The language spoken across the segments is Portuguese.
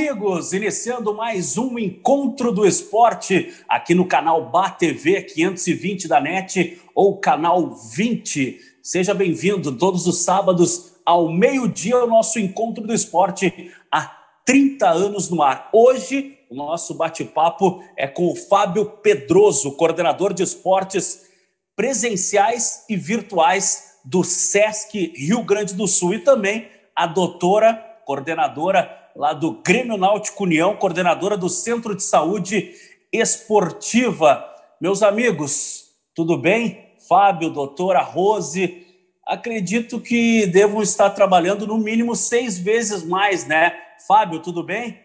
amigos, iniciando mais um Encontro do Esporte aqui no canal BATV 520 da NET ou canal 20. Seja bem-vindo todos os sábados ao meio-dia, o nosso Encontro do Esporte há 30 anos no ar. Hoje, o nosso bate-papo é com o Fábio Pedroso, coordenador de esportes presenciais e virtuais do SESC Rio Grande do Sul, e também a doutora, coordenadora lá do Grêmio Náutico União, coordenadora do Centro de Saúde Esportiva. Meus amigos, tudo bem? Fábio, doutora Rose, acredito que devam estar trabalhando no mínimo 6 vezes mais, né? Fábio, tudo bem?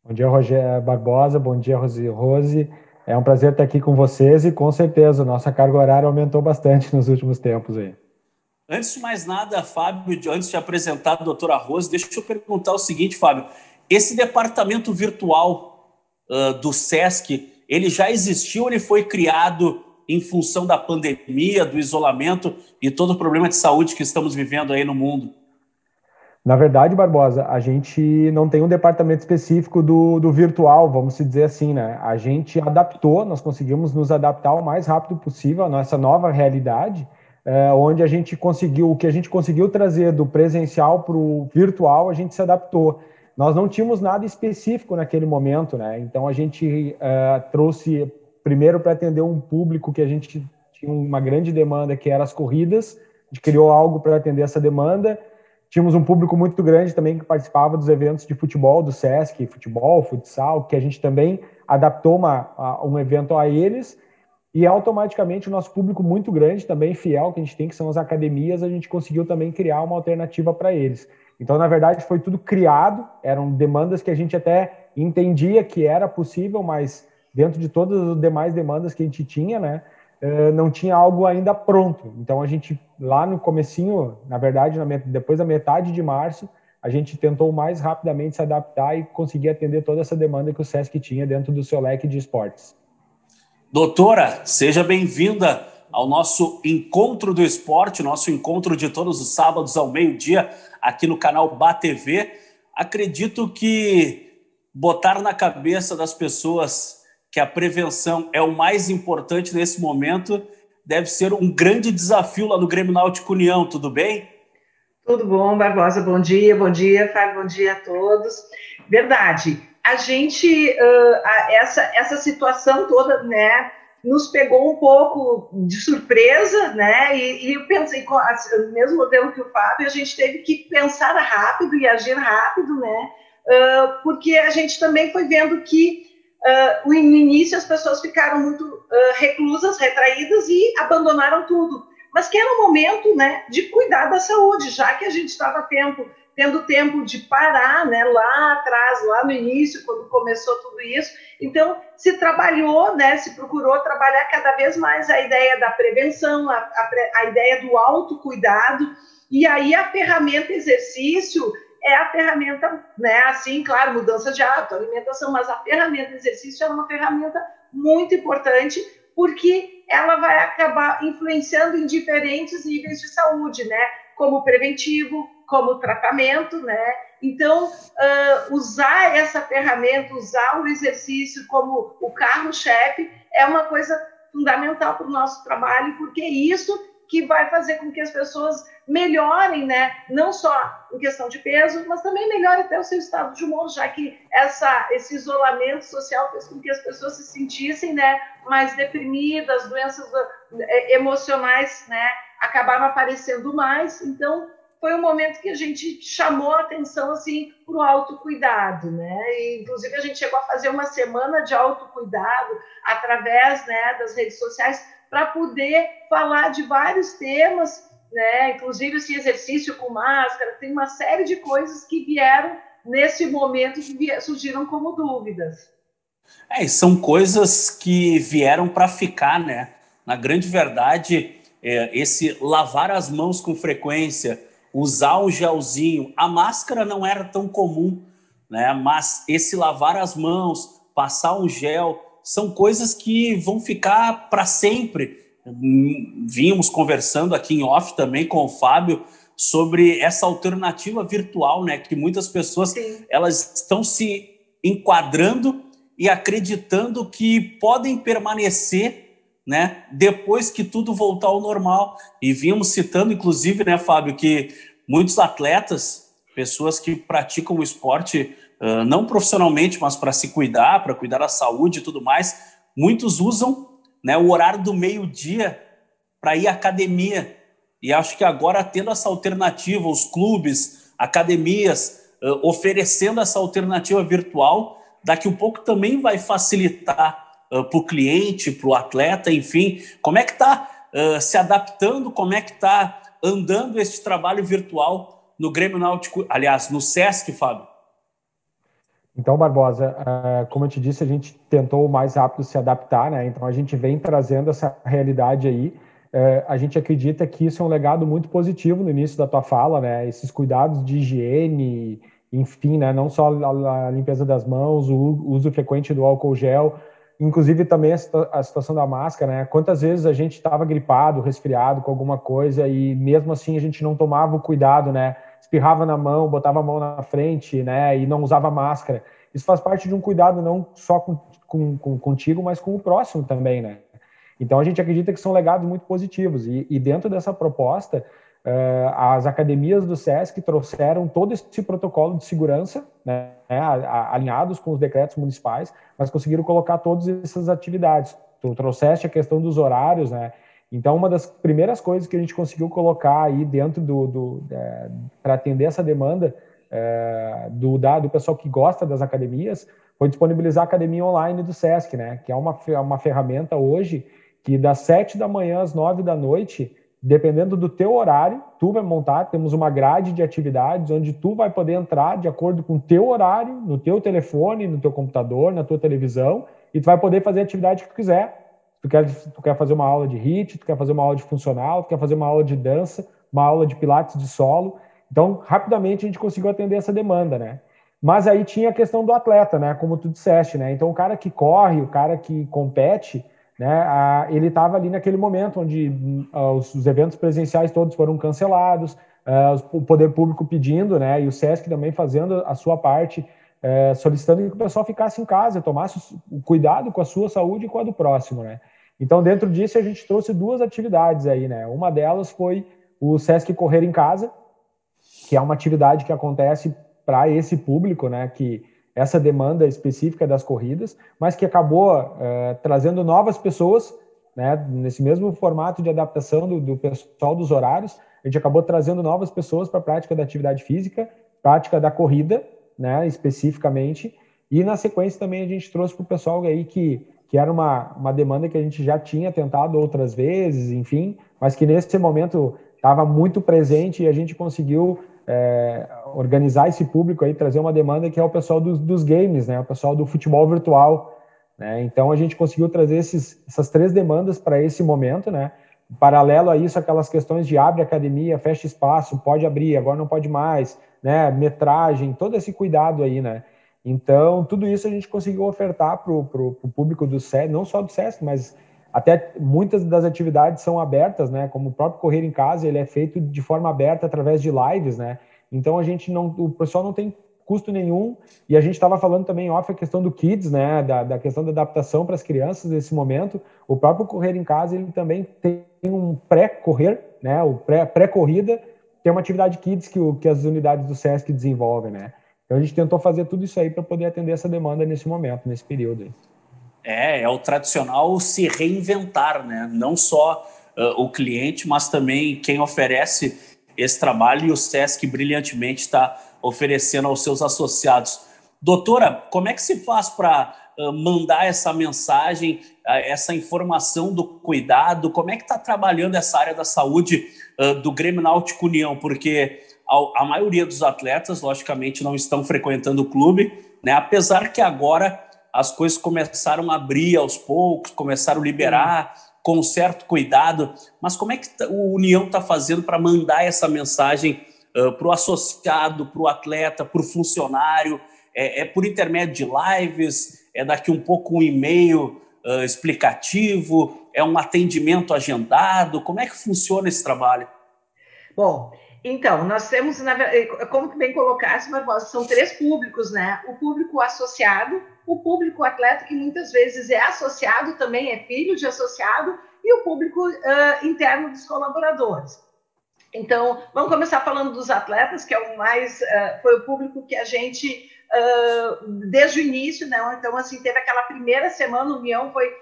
Bom dia, Rogério Barbosa. Bom dia, Rose. É um prazer estar aqui com vocês e, com certeza, nossa carga horária aumentou bastante nos últimos tempos aí. Antes de mais nada, Fábio, antes de apresentar a doutora Rose, deixa eu perguntar o seguinte, Fábio. Esse departamento virtual do SESC, ele já existiu ou ele foi criado em função da pandemia, do isolamento e todo o problema de saúde que estamos vivendo aí no mundo? Na verdade, Barbosa, a gente não tem um departamento específico do virtual, vamos dizer assim, né? A gente adaptou, nós conseguimos nos adaptar o mais rápido possível à nossa nova realidade, onde a gente conseguiu, o que a gente conseguiu trazer do presencial para o virtual, a gente se adaptou. Nós não tínhamos nada específico naquele momento, né? Então a gente trouxe primeiro para atender um público que a gente tinha uma grande demanda, que era as corridas. A gente criou algo para atender essa demanda. Tínhamos um público muito grande também que participava dos eventos de futebol do SESC, futebol, futsal, que a gente também adaptou um evento a eles. E automaticamente o nosso público muito grande, também fiel, que a gente tem, que são as academias, a gente conseguiu também criar uma alternativa para eles. Então, na verdade, foi tudo criado, eram demandas que a gente até entendia que era possível, mas dentro de todas as demais demandas que a gente tinha, né, não tinha algo ainda pronto. Então, a gente, lá no comecinho, na verdade, depois da metade de março, a gente tentou mais rapidamente se adaptar e conseguir atender toda essa demanda que o SESC tinha dentro do seu leque de esportes. Doutora, seja bem-vinda ao nosso Encontro do Esporte, nosso encontro de todos os sábados ao meio-dia, aqui no canal BATV. Acredito que botar na cabeça das pessoas que a prevenção é o mais importante nesse momento deve ser um grande desafio lá no Grêmio Náutico União, tudo bem? Tudo bom, Barbosa? Bom dia, Fábio, bom dia a todos. Verdade, a gente, essa situação toda, né, nos pegou um pouco de surpresa, né, e eu pensei, o mesmo modelo que o Fábio, a gente teve que pensar rápido e agir rápido, né, porque a gente também foi vendo que no início as pessoas ficaram muito reclusas, retraídas e abandonaram tudo. Mas que era um momento, né, de cuidar da saúde, já que a gente estava tendo tempo de parar, né, lá atrás, lá no início, quando começou tudo isso. Então, se trabalhou, né, se procurou trabalhar cada vez mais a ideia da prevenção, a ideia do autocuidado, e aí a ferramenta exercício é a ferramenta, né, assim, claro, mudança de hábito, alimentação, mas a ferramenta exercício é uma ferramenta muito importante, porque ela vai acabar influenciando em diferentes níveis de saúde, né? Como preventivo, como tratamento, né? Então, usar essa ferramenta, usar o exercício como o carro-chefe é uma coisa fundamental para o nosso trabalho, porque é isso que vai fazer com que as pessoas melhorem, né? Não só em questão de peso, mas também melhore até o seu estado de humor, já que esse isolamento social fez com que as pessoas se sentissem, né, mais deprimidas, doenças emocionais, né, acabaram aparecendo mais. Então, foi um momento que a gente chamou a atenção, assim, para o autocuidado, né? E, inclusive, a gente chegou a fazer uma semana de autocuidado através, né, das redes sociais, para poder falar de vários temas, né? Inclusive esse exercício com máscara, tem uma série de coisas que vieram nesse momento, que surgiram como dúvidas. E são coisas que vieram para ficar, né? Na grande verdade, esse lavar as mãos com frequência, usar um gelzinho, a máscara não era tão comum, né? Mas esse lavar as mãos, passar um gel, são coisas que vão ficar para sempre. Vínhamos conversando aqui em off também com o Fábio sobre essa alternativa virtual, né? Que muitas pessoas elas estão se enquadrando e acreditando que podem permanecer, né, depois que tudo voltar ao normal. E vimos citando, inclusive, né, Fábio, que muitos atletas, pessoas que praticam o esporte não profissionalmente, mas para se cuidar, para cuidar da saúde e tudo mais, muitos usam, né, o horário do meio-dia para ir à academia. E acho que agora, tendo essa alternativa, os clubes, academias, oferecendo essa alternativa virtual, daqui a pouco também vai facilitar para o cliente, para o atleta, enfim. Como é que está se adaptando, como é que está andando este trabalho virtual no Grêmio Náutico, aliás, no Sesc, Fábio? Então, Barbosa, como eu te disse, a gente tentou o mais rápido se adaptar, né? Então, a gente vem trazendo essa realidade aí. A gente acredita que isso é um legado muito positivo no início da tua fala, né? Esses cuidados de higiene, enfim, né? Não só a limpeza das mãos, o uso frequente do álcool gel, inclusive também a situação da máscara, né? Quantas vezes a gente estava gripado, resfriado com alguma coisa e mesmo assim a gente não tomava o cuidado, né? Espirrava na mão, botava a mão na frente, né? E não usava máscara. Isso faz parte de um cuidado não só contigo, mas com o próximo também, né? Então, a gente acredita que são legados muito positivos. E dentro dessa proposta, as academias do Sesc trouxeram todo esse protocolo de segurança, né, alinhados com os decretos municipais, mas conseguiram colocar todas essas atividades. Tu trouxeste a questão dos horários, né? Então, uma das primeiras coisas que a gente conseguiu colocar aí dentro para atender essa demanda do pessoal que gosta das academias, foi disponibilizar a academia online do Sesc, né? Que é uma ferramenta hoje que das 7 da manhã às 9 da noite, dependendo do teu horário, tu vai montar, temos uma grade de atividades onde tu vai poder entrar de acordo com o teu horário, no teu telefone, no teu computador, na tua televisão, e tu vai poder fazer a atividade que tu quiser. Tu quer fazer uma aula de HIIT, tu quer fazer uma aula de funcional, tu quer fazer uma aula de dança, uma aula de pilates de solo. Então, rapidamente a gente conseguiu atender essa demanda, né? Mas aí tinha a questão do atleta, né? Como tu disseste, né? Então, o cara que corre, o cara que compete, né? Ele estava ali naquele momento onde os eventos presenciais todos foram cancelados, o poder público pedindo, né? E o Sesc também fazendo a sua parte, solicitando que o pessoal ficasse em casa, tomasse o cuidado com a sua saúde e com a do próximo, né? Então, dentro disso, a gente trouxe duas atividades aí, né? Uma delas foi o Sesc Correr em Casa, que é uma atividade que acontece para esse público, né? Que essa demanda específica das corridas, mas que acabou trazendo novas pessoas, né? Nesse mesmo formato de adaptação do pessoal dos horários, a gente acabou trazendo novas pessoas para a prática da atividade física, prática da corrida, né? Especificamente, e na sequência também a gente trouxe para o pessoal aí que era uma demanda que a gente já tinha tentado outras vezes, enfim, mas que nesse momento estava muito presente e a gente conseguiu organizar esse público aí, trazer uma demanda que é o pessoal dos games, né? O pessoal do futebol virtual, né? Então a gente conseguiu trazer essas três demandas para esse momento, né? Paralelo a isso, aquelas questões de abre academia, fecha espaço, pode abrir, agora não pode mais, né? Metragem, todo esse cuidado aí, né? Então, tudo isso a gente conseguiu ofertar para o público do Sesc, não só do Sesc, mas até muitas das atividades são abertas, né? Como o próprio Correr em Casa, ele é feito de forma aberta através de lives, né? Então o pessoal não tem custo nenhum. E a gente estava falando também off a questão do Kids, né? Da questão da adaptação para as crianças nesse momento. O próprio Correr em Casa, ele também tem um pré-correr, né? O pré-corrida, tem uma atividade Kids que as unidades do Sesc desenvolvem, né? Então a gente tentou fazer tudo isso aí para poder atender essa demanda nesse momento, nesse período aí. É o tradicional se reinventar, né? Não só o cliente, mas também quem oferece esse trabalho, e o Sesc brilhantemente está oferecendo aos seus associados. Doutora, como é que se faz para mandar essa mensagem, essa informação do cuidado? Como é que está trabalhando essa área da saúde do Grêmio Náutico União? Porque a maioria dos atletas, logicamente, não estão frequentando o clube, né? Apesar que agora as coisas começaram a abrir aos poucos, começaram a liberar com certo cuidado. Mas como é que o União está fazendo para mandar essa mensagem para o associado, para o atleta, para o funcionário? É por intermédio de lives? É daqui um pouco um e-mail explicativo? É um atendimento agendado? Como é que funciona esse trabalho? Bom, Então, nós temos, como bem colocaste, Barbosa, são 3 públicos, né? O público associado, o público atleta, que muitas vezes é associado, também é filho de associado, e o público interno dos colaboradores. Então, vamos começar falando dos atletas, que é o mais, foi o público que a gente, desde o início, né? Então, assim, teve aquela primeira semana, a união foi...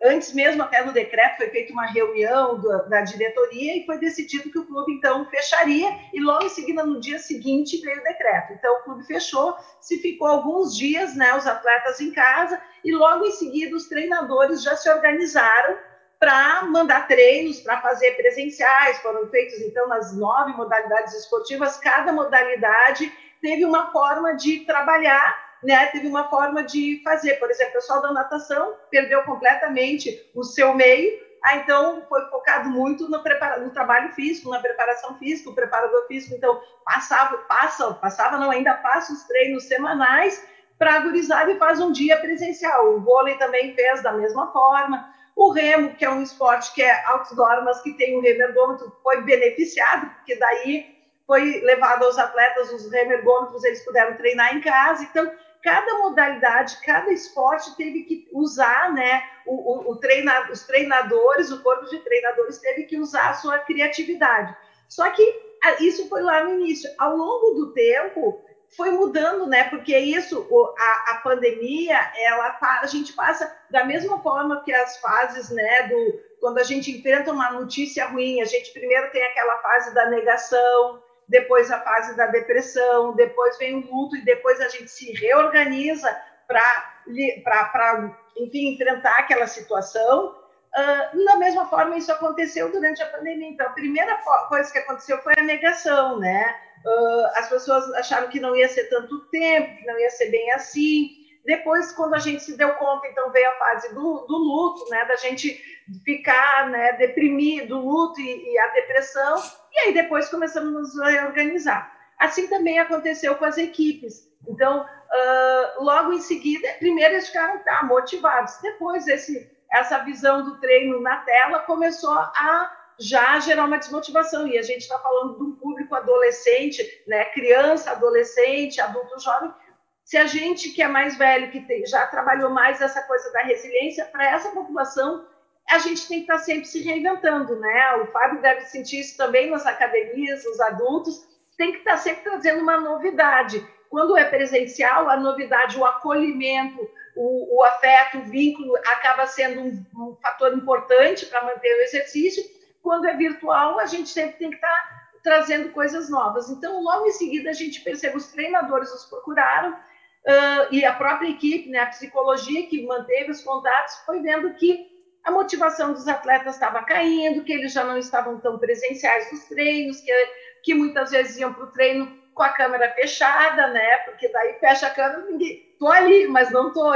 antes mesmo até do decreto, foi feita uma reunião da diretoria e foi decidido que o clube, então, fecharia e logo em seguida, no dia seguinte, veio o decreto. Então, o clube fechou, se ficou alguns dias, né, os atletas em casa e logo em seguida os treinadores já se organizaram para mandar treinos, para fazer presenciais, foram feitos, então, nas 9 modalidades esportivas, cada modalidade teve uma forma de trabalhar, né, teve uma forma de fazer. Por exemplo, o pessoal da natação perdeu completamente o seu meio, então foi focado muito no trabalho físico, na preparação física, o preparador físico, então ainda passa os treinos semanais para a gurizada e faz um dia presencial. O vôlei também fez da mesma forma. O remo, que é um esporte que é outdoor, mas que tem um remergômetro, foi beneficiado, porque daí foi levado aos atletas, os remergômetros, eles puderam treinar em casa. Então, cada modalidade, cada esporte teve que usar, né, os treinadores, o corpo de treinadores teve que usar a sua criatividade. Só que isso foi lá no início. Ao longo do tempo, foi mudando, né, porque isso, a pandemia, a gente passa da mesma forma que as fases, né, quando a gente enfrenta uma notícia ruim, a gente primeiro tem aquela fase da negação, depois a fase da depressão, depois vem o luto e depois a gente se reorganiza para, enfim, enfrentar aquela situação. Da mesma forma, isso aconteceu durante a pandemia. Então, a primeira coisa que aconteceu foi a negação, né? As pessoas acharam que não ia ser tanto tempo, que não ia ser bem assim. Depois, quando a gente se deu conta, então veio a fase do luto, né? Da gente ficar, né, deprimido, do luto e a depressão. E aí depois começamos a nos reorganizar. Assim também aconteceu com as equipes. Então, logo em seguida, primeiro eles ficaram motivados. Depois, essa visão do treino na tela começou a já gerar uma desmotivação. E a gente está falando de um público adolescente, né, criança, adolescente, adulto jovem. Se a gente que é mais velho, que já trabalhou mais essa coisa da resiliência, para essa população, a gente tem que estar sempre se reinventando, né? O Fábio deve sentir isso também nas academias, os adultos, tem que estar sempre trazendo uma novidade. Quando é presencial, a novidade, o acolhimento, o afeto, o vínculo acaba sendo um fator importante para manter o exercício. Quando é virtual, a gente sempre tem que estar trazendo coisas novas. Então, logo em seguida, a gente percebe, os treinadores os procuraram, e a própria equipe, né, a psicologia que manteve os contatos, foi vendo que a motivação dos atletas estava caindo, que eles já não estavam tão presenciais nos treinos, que muitas vezes iam para o treino com a câmera fechada, né? Porque daí fecha a câmera, estou ali, mas não estou.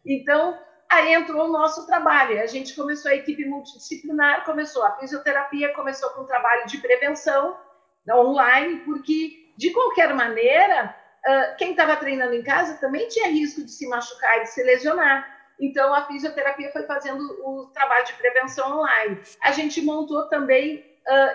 Então, aí entrou o nosso trabalho. A gente começou, a equipe multidisciplinar, a fisioterapia começou com um trabalho de prevenção online, porque, de qualquer maneira, quem estava treinando em casa também tinha risco de se machucar e de se lesionar. Então, a fisioterapia foi fazendo o trabalho de prevenção online. A gente montou também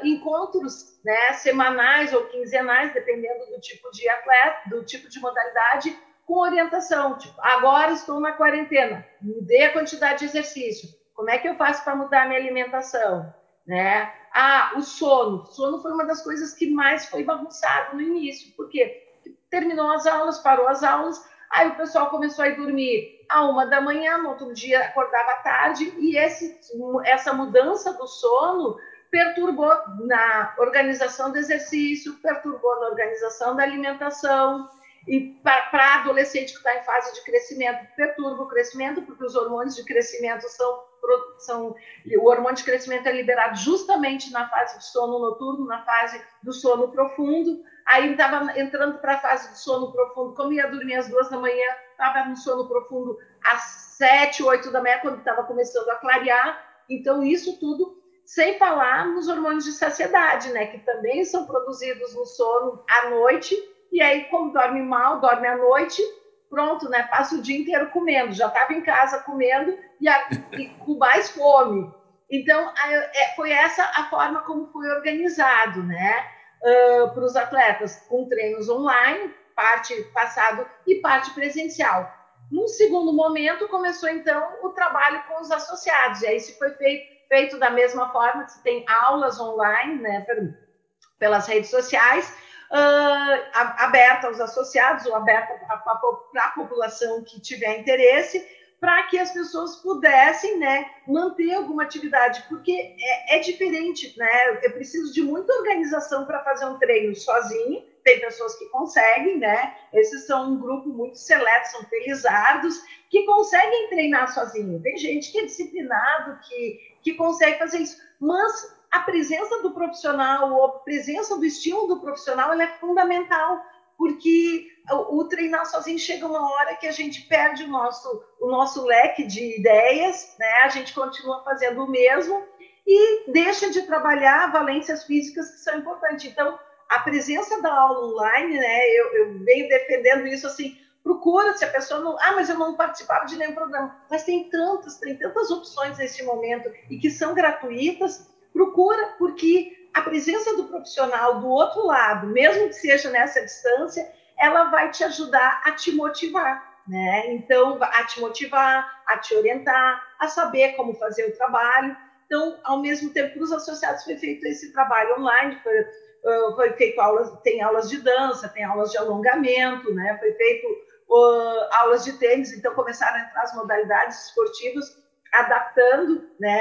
encontros, né, semanais ou quinzenais, dependendo do tipo de atleta, do tipo de modalidade, com orientação. Tipo, agora estou na quarentena, mudei a quantidade de exercício. Como é que eu faço para mudar a minha alimentação? Né? O sono. O sono foi uma das coisas que mais foi bagunçado no início. Por quê? Terminou as aulas, parou as aulas, aí o pessoal começou a ir dormir à 1h, no outro dia acordava à tarde, e essa mudança do sono perturbou na organização do exercício, perturbou na organização da alimentação, e para adolescente que está em fase de crescimento, perturba o crescimento, porque os hormônios de crescimento o hormônio de crescimento é liberado justamente na fase do sono noturno, na fase do sono profundo. Aí estava entrando para a fase do sono profundo, como ia dormir às 2h, estava no sono profundo às 7, 8h, quando estava começando a clarear. Então, isso tudo, sem falar nos hormônios de saciedade, né, que também são produzidos no sono à noite. E aí, como dorme mal, dorme à noite, pronto, né, passa o dia inteiro comendo. Já estava em casa comendo e com mais fome. Então, foi essa a forma como foi organizado, né? para os atletas, com treinos online, parte passado e parte presencial. Num segundo momento, começou, então, o trabalho com os associados, e aí se foi feito da mesma forma, que se tem aulas online, né, pelas redes sociais, aberta aos associados ou aberta para a população que tiver interesse, para que as pessoas pudessem, né, manter alguma atividade, porque é diferente, né? Eu preciso de muita organização para fazer um treino sozinho. Tem pessoas que conseguem, né? Esses são um grupo muito seleto, são felizardos, que conseguem treinar sozinho. Tem gente que é disciplinado, que consegue fazer isso, mas a presença do profissional, a presença do estímulo do profissional, ela é fundamental, porque o treinar sozinho chega uma hora que a gente perde o nosso leque de ideias, né? A gente continua fazendo o mesmo e deixa de trabalhar valências físicas que são importantes. Então, a presença da aula online, né? Eu venho defendendo isso assim, procura, se a pessoa não... mas eu não participava de nenhum programa. Mas tem tantas opções nesse momento e que são gratuitas. Procura, porque a presença do profissional do outro lado, mesmo que seja nessa distância, ela vai te ajudar a te motivar, né? Então, a te motivar, a te orientar, a saber como fazer o trabalho. Então, ao mesmo tempo, para os associados foi feito esse trabalho online, foi feito tem aulas de dança, tem aulas de alongamento, né? Foi feito aulas de tênis, então começaram a entrar as modalidades esportivas, adaptando, né,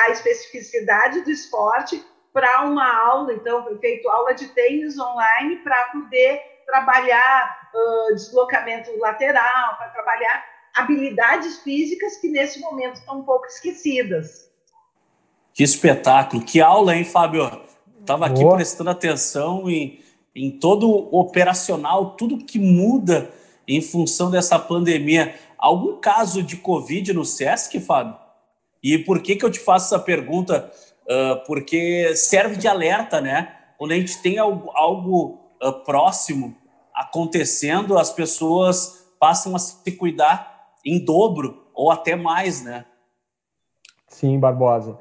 a especificidade do esporte para uma aula. Então, foi feito aula de tênis online para poder trabalhar deslocamento lateral, para trabalhar habilidades físicas que nesse momento estão um pouco esquecidas. Que espetáculo, que aula, hein, Fábio? Estava aqui prestando atenção em todo o operacional, tudo que muda em função dessa pandemia. Algum caso de Covid no SESC, Fábio? E por que eu te faço essa pergunta? Porque serve de alerta, né? Quando a gente tem algo próximo acontecendo, as pessoas passam a se cuidar em dobro ou até mais, né? Sim, Barbosa.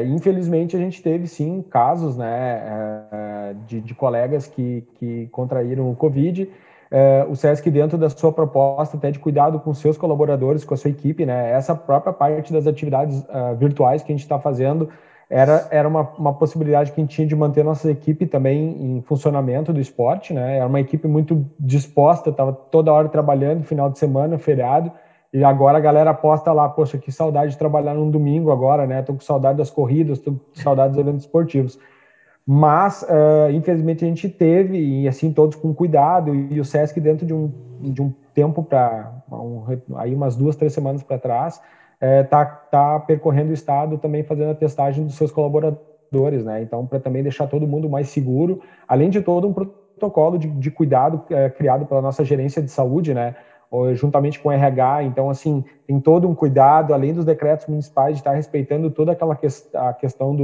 Infelizmente, a gente teve, sim, casos, né, de colegas que contraíram o Covid. O SESC, dentro da sua proposta até de cuidado com seus colaboradores, com a sua equipe, né, essa própria parte das atividades virtuais que a gente está fazendo era uma possibilidade que a gente tinha de manter nossa equipe também em funcionamento do esporte, né? Era uma equipe muito disposta, estava toda hora trabalhando, final de semana, feriado, e agora a galera aposta lá, poxa, que saudade de trabalhar num domingo agora, né? Tô com saudade das corridas, tô com saudade dos eventos esportivos. Mas, infelizmente, a gente teve, e assim, todos com cuidado, e o SESC, dentro de um tempo aí umas 2-3 semanas para trás, tá percorrendo o estado também fazendo a testagem dos seus colaboradores, né? Então, para também deixar todo mundo mais seguro, além de todo um protocolo de cuidado criado pela nossa gerência de saúde, né? Juntamente com o RH. Então, assim, tem todo um cuidado, além dos decretos municipais, de estar respeitando toda aquela a questão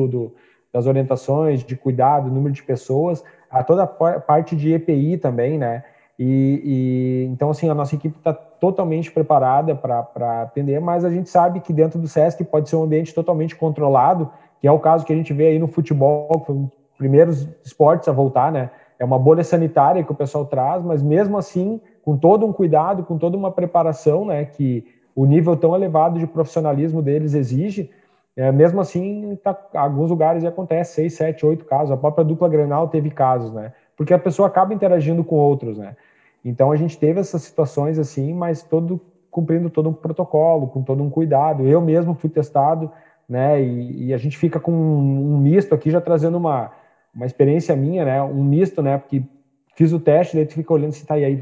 das orientações, de cuidado, número de pessoas, a toda a parte de EPI também, né? Então, assim, a nossa equipe está totalmente preparada para atender, mas a gente sabe que dentro do SESC pode ser um ambiente totalmente controlado, que é o caso que a gente vê aí no futebol, que foi um dos primeiros esportes a voltar, né? É uma bolha sanitária que o pessoal traz, mas mesmo assim, com todo um cuidado, com toda uma preparação, né, que o nível tão elevado de profissionalismo deles exige, mesmo assim, alguns lugares acontece 6, 7, 8 casos. A própria dupla Grenal teve casos, né? Porque a pessoa acaba interagindo com outros, né? Então, a gente teve essas situações assim, mas cumprindo todo um protocolo, com todo um cuidado. Eu mesmo fui testado, né? E a gente fica com um misto aqui, já trazendo uma experiência minha, né? Um misto, né? Porque fiz o teste, daí tu fica olhando se tá, e aí o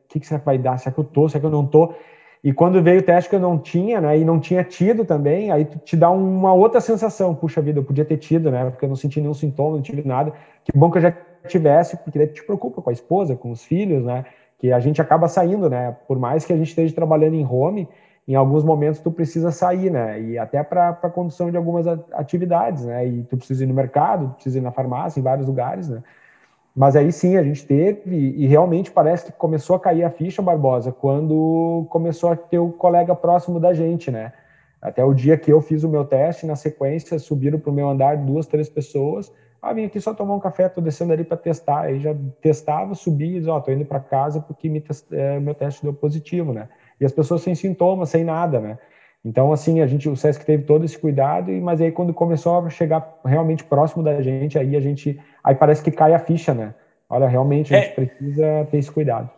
que será que vai dar? Será que eu tô? Será que eu não tô? E quando veio o teste que eu não tinha, né? E não tinha tido também, aí tu te dá uma outra sensação. Puxa vida, eu podia ter tido, né? Porque eu não senti nenhum sintoma, não tive nada. Que bom que eu já tivesse, porque daí tu te preocupa com a esposa, com os filhos, né? Que a gente acaba saindo, né? Por mais que a gente esteja trabalhando em home, em alguns momentos tu precisa sair, né? E até para a condução de algumas atividades, né? E tu precisa ir no mercado, tu precisa ir na farmácia, em vários lugares, né? Mas aí sim, a gente teve, e realmente parece que começou a cair a ficha, Barbosa, quando começou a ter o colega próximo da gente, né? Até o dia que eu fiz o meu teste, na sequência, subiram para o meu andar 2, 3 pessoas, Vim aqui só tomar um café, tô descendo ali para testar. Aí já testava, subia e dizia, tô indo para casa porque meu teste deu positivo, né? E as pessoas sem sintomas, sem nada, né? Então, assim, o SESC teve todo esse cuidado, mas aí quando começou a chegar realmente próximo da gente, aí parece que cai a ficha, né? Olha, realmente a gente precisa ter esse cuidado.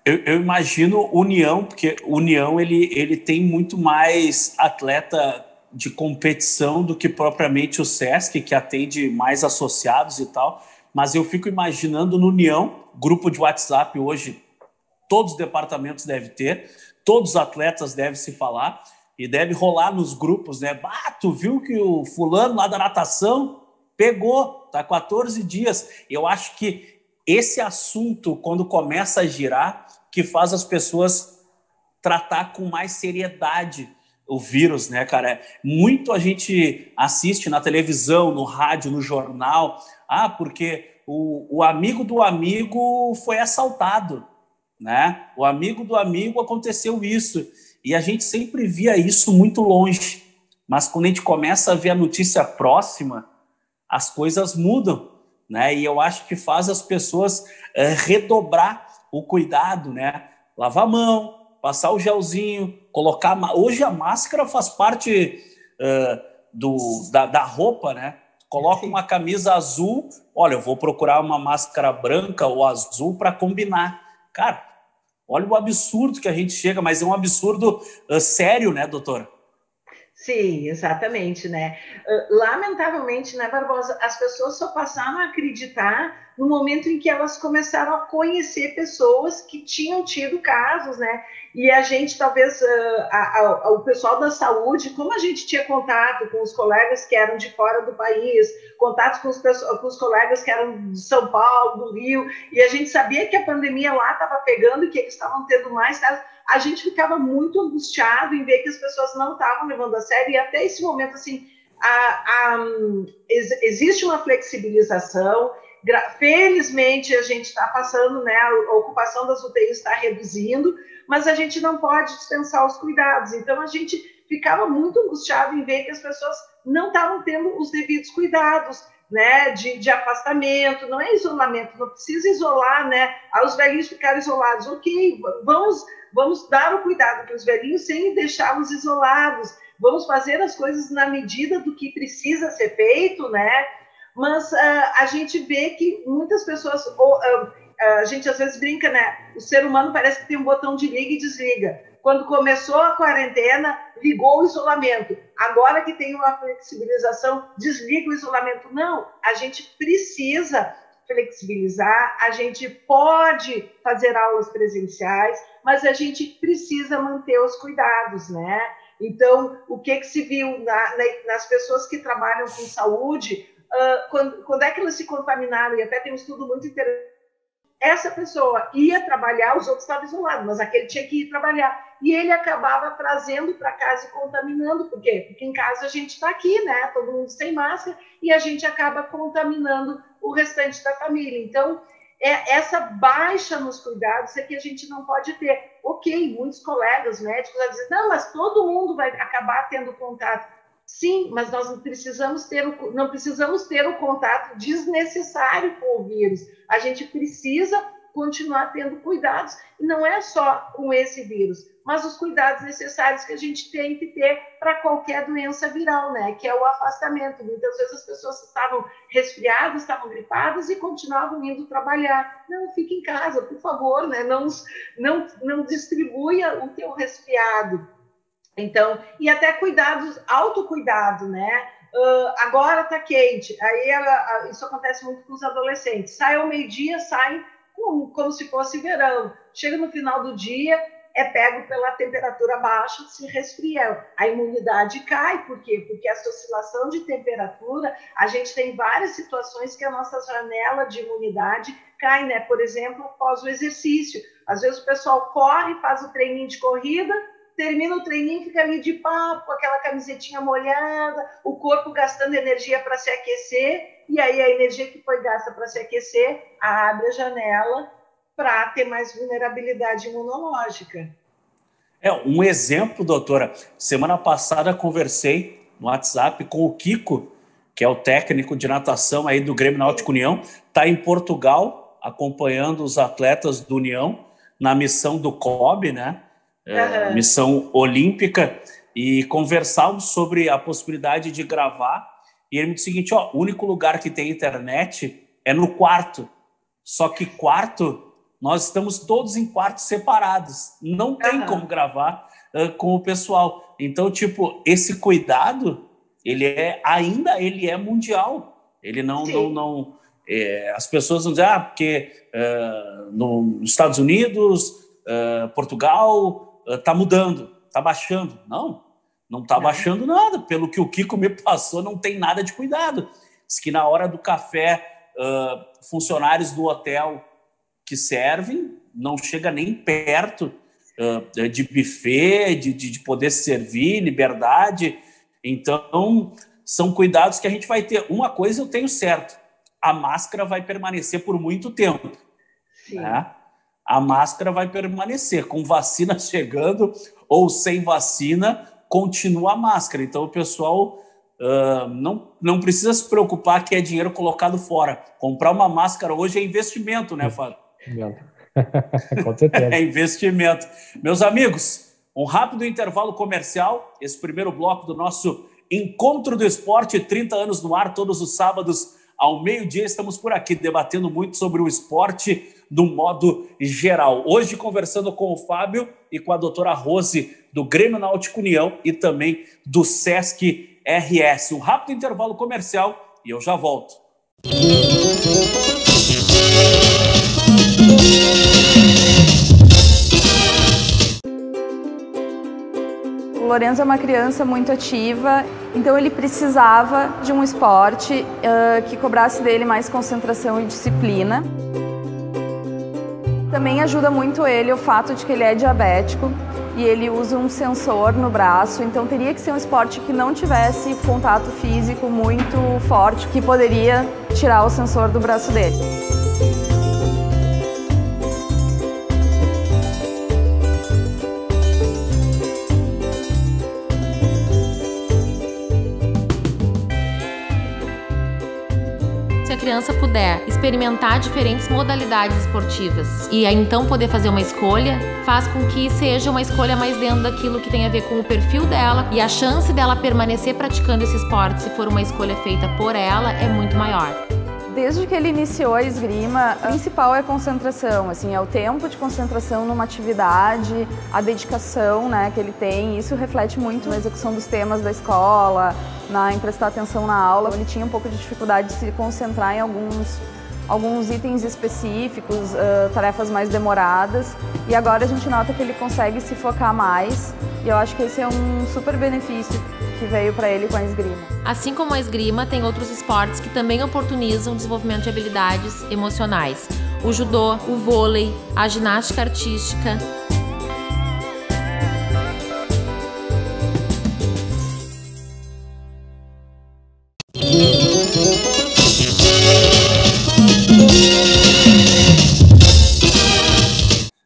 Eu imagino União, porque União ele tem muito mais atleta de competição do que propriamente o SESC, que atende mais associados e tal. Mas eu fico imaginando no União, grupo de WhatsApp hoje, todos os departamentos devem ter, todos os atletas devem se falar e deve rolar nos grupos, né? Tu viu que o fulano lá da natação pegou, tá 14 dias. Eu acho que esse assunto, quando começa a girar, que faz as pessoas tratar com mais seriedade o vírus, né, cara? Muito a gente assiste na televisão, no rádio, no jornal, porque o amigo do amigo foi assaltado, né? O amigo do amigo aconteceu isso. E a gente sempre via isso muito longe. Mas quando a gente começa a ver a notícia próxima, as coisas mudam, né? E eu acho que faz as pessoas redobrar o cuidado, né? Lavar a mão, passar o gelzinho, colocar... Hoje a máscara faz parte da roupa, né? Coloca uma camisa azul, olha, eu vou procurar uma máscara branca ou azul para combinar. Cara, olha o absurdo que a gente chega, mas é um absurdo sério, né, doutora? Sim, exatamente, né? Lamentavelmente, né, Barbosa, as pessoas só passaram a acreditar no momento em que elas começaram a conhecer pessoas que tinham tido casos, né? E a gente, talvez, o pessoal da saúde, como a gente tinha contato com os colegas que eram de fora do país, contato com os colegas que eram de São Paulo, do Rio, e a gente sabia que a pandemia lá estava pegando e que eles estavam tendo mais casos, a gente ficava muito angustiado em ver que as pessoas não estavam levando a sério, e até esse momento, assim, existe uma flexibilização, felizmente a gente está passando, né, a ocupação das UTIs está reduzindo, mas a gente não pode dispensar os cuidados, então a gente ficava muito angustiado em ver que as pessoas não estavam tendo os devidos cuidados, né, de afastamento, não é isolamento, não precisa isolar, né, os velhinhos ficarem isolados, ok, vamos dar o cuidado para os velhinhos sem deixá-los isolados, vamos fazer as coisas na medida do que precisa ser feito, né, mas a gente vê que muitas pessoas, a gente às vezes brinca, né, o ser humano parece que tem um botão de liga e desliga. Quando começou a quarentena, ligou o isolamento. Agora que tem uma flexibilização, desliga o isolamento. Não, a gente precisa flexibilizar, a gente pode fazer aulas presenciais, mas a gente precisa manter os cuidados, né? Então, o que se viu nas pessoas que trabalham com saúde, quando é que elas se contaminaram, e até tem um estudo muito interessante, essa pessoa ia trabalhar, os outros estavam isolados, mas aquele tinha que ir trabalhar. E ele acabava trazendo para casa e contaminando. Por quê? Porque em casa a gente está aqui, né? Todo mundo sem máscara, e a gente acaba contaminando o restante da família. Então, essa baixa nos cuidados é que a gente não pode ter. Ok, muitos colegas médicos vão dizer, não, mas todo mundo vai acabar tendo contato. Sim, mas nós não precisamos ter o contato desnecessário com o vírus. A gente precisa continuar tendo cuidados, e não é só com esse vírus, mas os cuidados necessários que a gente tem que ter para qualquer doença viral, né? Que é o afastamento. Muitas vezes as pessoas estavam resfriadas, estavam gripadas e continuavam indo trabalhar. Não, fique em casa, por favor, né? Não distribua o teu resfriado. Então, e até cuidados, autocuidado, né? Agora tá quente, aí isso acontece muito com os adolescentes. Sai ao meio-dia, saem como se fosse verão. Chega no final do dia, é pego pela temperatura baixa, se resfria. A imunidade cai, por quê? Porque essa oscilação de temperatura, a gente tem várias situações que a nossa janela de imunidade cai, né? Por exemplo, após o exercício. Às vezes o pessoal corre, faz o treininho de corrida, termina o treininho, fica ali de papo, com aquela camisetinha molhada, o corpo gastando energia para se aquecer, e aí a energia que foi gasta para se aquecer abre a janela para ter mais vulnerabilidade imunológica. Um exemplo, doutora, semana passada conversei no WhatsApp com o Kiko, que é o técnico de natação aí do Grêmio Náutico União, está em Portugal acompanhando os atletas do União na missão do COB, né? Missão olímpica, e conversamos sobre a possibilidade de gravar. E ele me disse o seguinte: ó, o único lugar que tem internet é no quarto. Só que quarto, nós estamos todos em quartos separados. Não tem como gravar com o pessoal. Então, tipo, esse cuidado, ainda é mundial. Ele não as pessoas vão dizer, porque nos Estados Unidos, Portugal, está mudando, está baixando. Não está baixando nada. Pelo que o Kiko me passou, não tem nada de cuidado. Diz que na hora do café, funcionários do hotel que servem não chega nem perto de buffet, de poder servir, liberdade. Então, são cuidados que a gente vai ter. Uma coisa eu tenho certo: a máscara vai permanecer por muito tempo. Sim. Né? A máscara vai permanecer. Com vacina chegando ou sem vacina, continua a máscara. Então, o pessoal não precisa se preocupar que é dinheiro colocado fora. Comprar uma máscara hoje é investimento, né, Fábio? Com certeza. É investimento. Meus amigos, um rápido intervalo comercial. Esse primeiro bloco do nosso Encontro do Esporte, 30 anos no ar, todos os sábados ao meio-dia. Estamos por aqui debatendo muito sobre o esporte do modo geral. Hoje conversando com o Fábio e com a doutora Rose do Grêmio Náutico União e também do Sesc RS. Um rápido intervalo comercial e eu já volto. O Lorenzo é uma criança muito ativa, então ele precisava de um esporte que cobrasse dele mais concentração e disciplina. Também ajuda muito ele o fato de que ele é diabético e ele usa um sensor no braço, então teria que ser um esporte que não tivesse contato físico muito forte, que poderia tirar o sensor do braço dele. A criança puder experimentar diferentes modalidades esportivas e aí então poder fazer uma escolha, faz com que seja uma escolha mais dentro daquilo que tem a ver com o perfil dela, e a chance dela permanecer praticando esse esporte, se for uma escolha feita por ela, é muito maior. Desde que ele iniciou a esgrima, a principal é a concentração, assim, é o tempo de concentração numa atividade, a dedicação, né, que ele tem. Isso reflete muito na execução dos temas da escola, em prestar atenção na aula. Ele tinha um pouco de dificuldade de se concentrar em alguns itens específicos, tarefas mais demoradas, e agora a gente nota que ele consegue se focar mais, e eu acho que esse é um super benefício que veio para ele com a esgrima. Assim como a esgrima, tem outros esportes que também oportunizam o desenvolvimento de habilidades emocionais. O judô, o vôlei, a ginástica artística.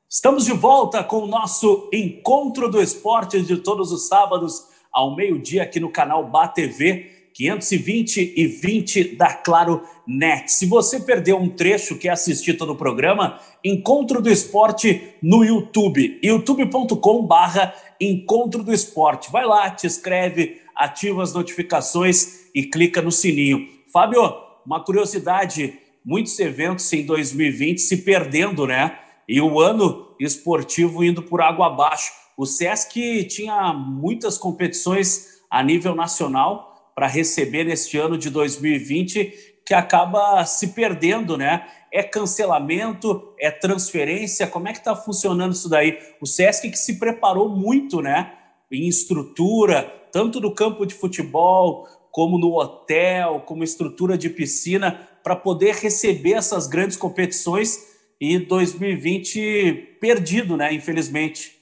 Estamos de volta com o nosso Encontro do Esporte de todos os sábados ao meio-dia aqui no canal BATV 520 e 20 da Claro Net. Se você perdeu um trecho, quer assistir todo o programa, Encontro do Esporte no YouTube, youtube.com/Encontro do Esporte. Vai lá, te inscreve, ativa as notificações e clica no sininho. Fábio, uma curiosidade, muitos eventos em 2020 se perdendo, né? E o ano esportivo indo por água abaixo. O Sesc tinha muitas competições a nível nacional para receber neste ano de 2020, que acaba se perdendo, né? É cancelamento, é transferência, como é que está funcionando isso daí? O Sesc que se preparou muito, né? Em estrutura, tanto no campo de futebol, como no hotel, como estrutura de piscina, para poder receber essas grandes competições, e 2020 perdido, né? Infelizmente.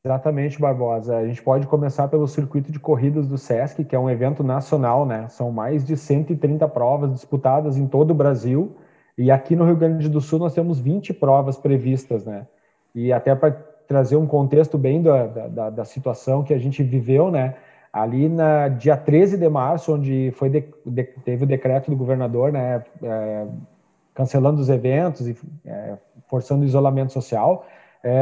Exatamente, Barbosa. A gente pode começar pelo circuito de corridas do Sesc, que é um evento nacional, né? São mais de 130 provas disputadas em todo o Brasil, e aqui no Rio Grande do Sul nós temos 20 provas previstas, né? E até para trazer um contexto bem da situação que a gente viveu, né? Ali na dia 13 de março, onde teve o decreto do governador, né, cancelando os eventos e forçando o isolamento social,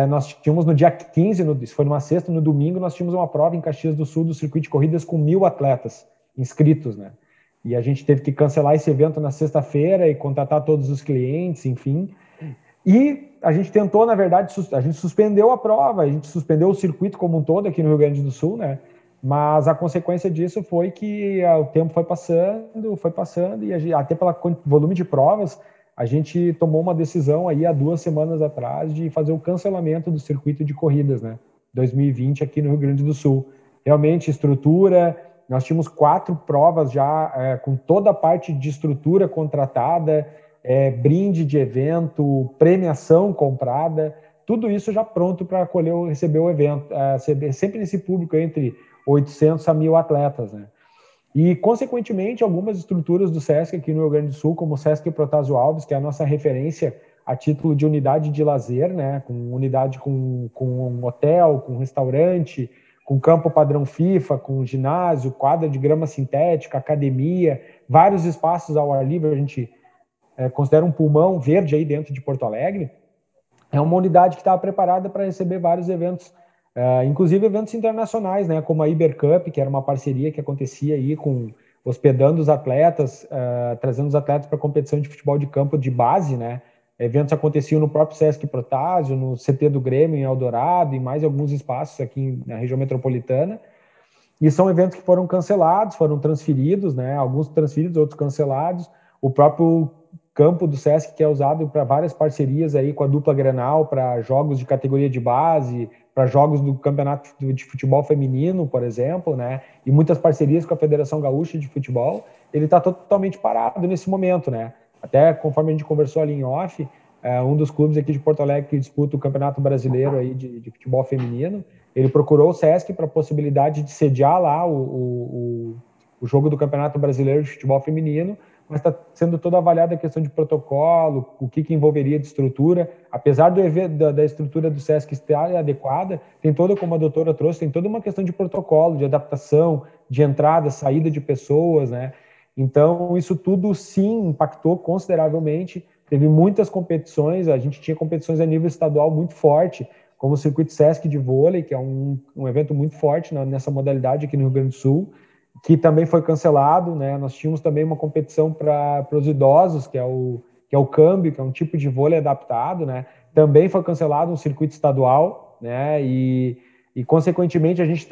nós tínhamos no dia 15, isso foi numa sexta, no domingo, nós tínhamos uma prova em Caxias do Sul do circuito de corridas com 1.000 atletas inscritos, né? E a gente teve que cancelar esse evento na sexta-feira e contratar todos os clientes, enfim. E a gente tentou, na verdade, a gente suspendeu a prova, a gente suspendeu o circuito como um todo aqui no Rio Grande do Sul, né? Mas a consequência disso foi que o tempo foi passando, e até pelo volume de provas, a gente tomou uma decisão aí há 2 semanas atrás de fazer o cancelamento do circuito de corridas, né? 2020 aqui no Rio Grande do Sul. Realmente, estrutura, nós tínhamos 4 provas já com toda a parte de estrutura contratada, brinde de evento, premiação comprada, tudo isso já pronto para receber o evento, sempre nesse público entre 800 a 1.000 atletas, né? E, consequentemente, algumas estruturas do SESC aqui no Rio Grande do Sul, como o SESC Protásio Alves, que é a nossa referência a título de unidade de lazer, né? Com unidade com um hotel, com restaurante, com campo padrão FIFA, com ginásio, quadra de grama sintética, academia, vários espaços ao ar livre, a gente considera um pulmão verde aí dentro de Porto Alegre. É uma unidade que estava preparada para receber vários eventos, inclusive eventos internacionais, né, como a Iber Cup, que era uma parceria que acontecia aí hospedando os atletas, trazendo os atletas para competição de futebol de campo de base, né. Eventos aconteciam no próprio Sesc Protásio, no CT do Grêmio em Eldorado e mais alguns espaços aqui na região metropolitana. E são eventos que foram cancelados, foram transferidos, né, alguns transferidos, outros cancelados. O próprio campo do Sesc, que é usado para várias parcerias aí com a dupla Grenal, para jogos de categoria de base, para jogos do campeonato de futebol feminino, por exemplo, né? E muitas parcerias com a Federação Gaúcha de Futebol, ele está totalmente parado nesse momento, né? Até conforme a gente conversou ali em off, um dos clubes aqui de Porto Alegre que disputa o Campeonato Brasileiro aí de futebol feminino, ele procurou o Sesc para a possibilidade de sediar lá o jogo do Campeonato Brasileiro de Futebol Feminino, mas está sendo toda avaliada a questão de protocolo, o que envolveria de estrutura. Apesar da estrutura do Sesc estar adequada, tem toda, como a doutora trouxe, tem toda uma questão de protocolo, de adaptação, de entrada, saída de pessoas, né? Então, isso tudo, sim, impactou consideravelmente. Teve muitas competições, a gente tinha competições a nível estadual muito forte, como o Circuito Sesc de vôlei, que é um evento muito forte nessa modalidade aqui no Rio Grande do Sul, que também foi cancelado, né? Nós tínhamos também uma competição para os idosos, que é o câmbio, que é um tipo de vôlei adaptado, né? Também foi cancelado um circuito estadual, né? E consequentemente, a gente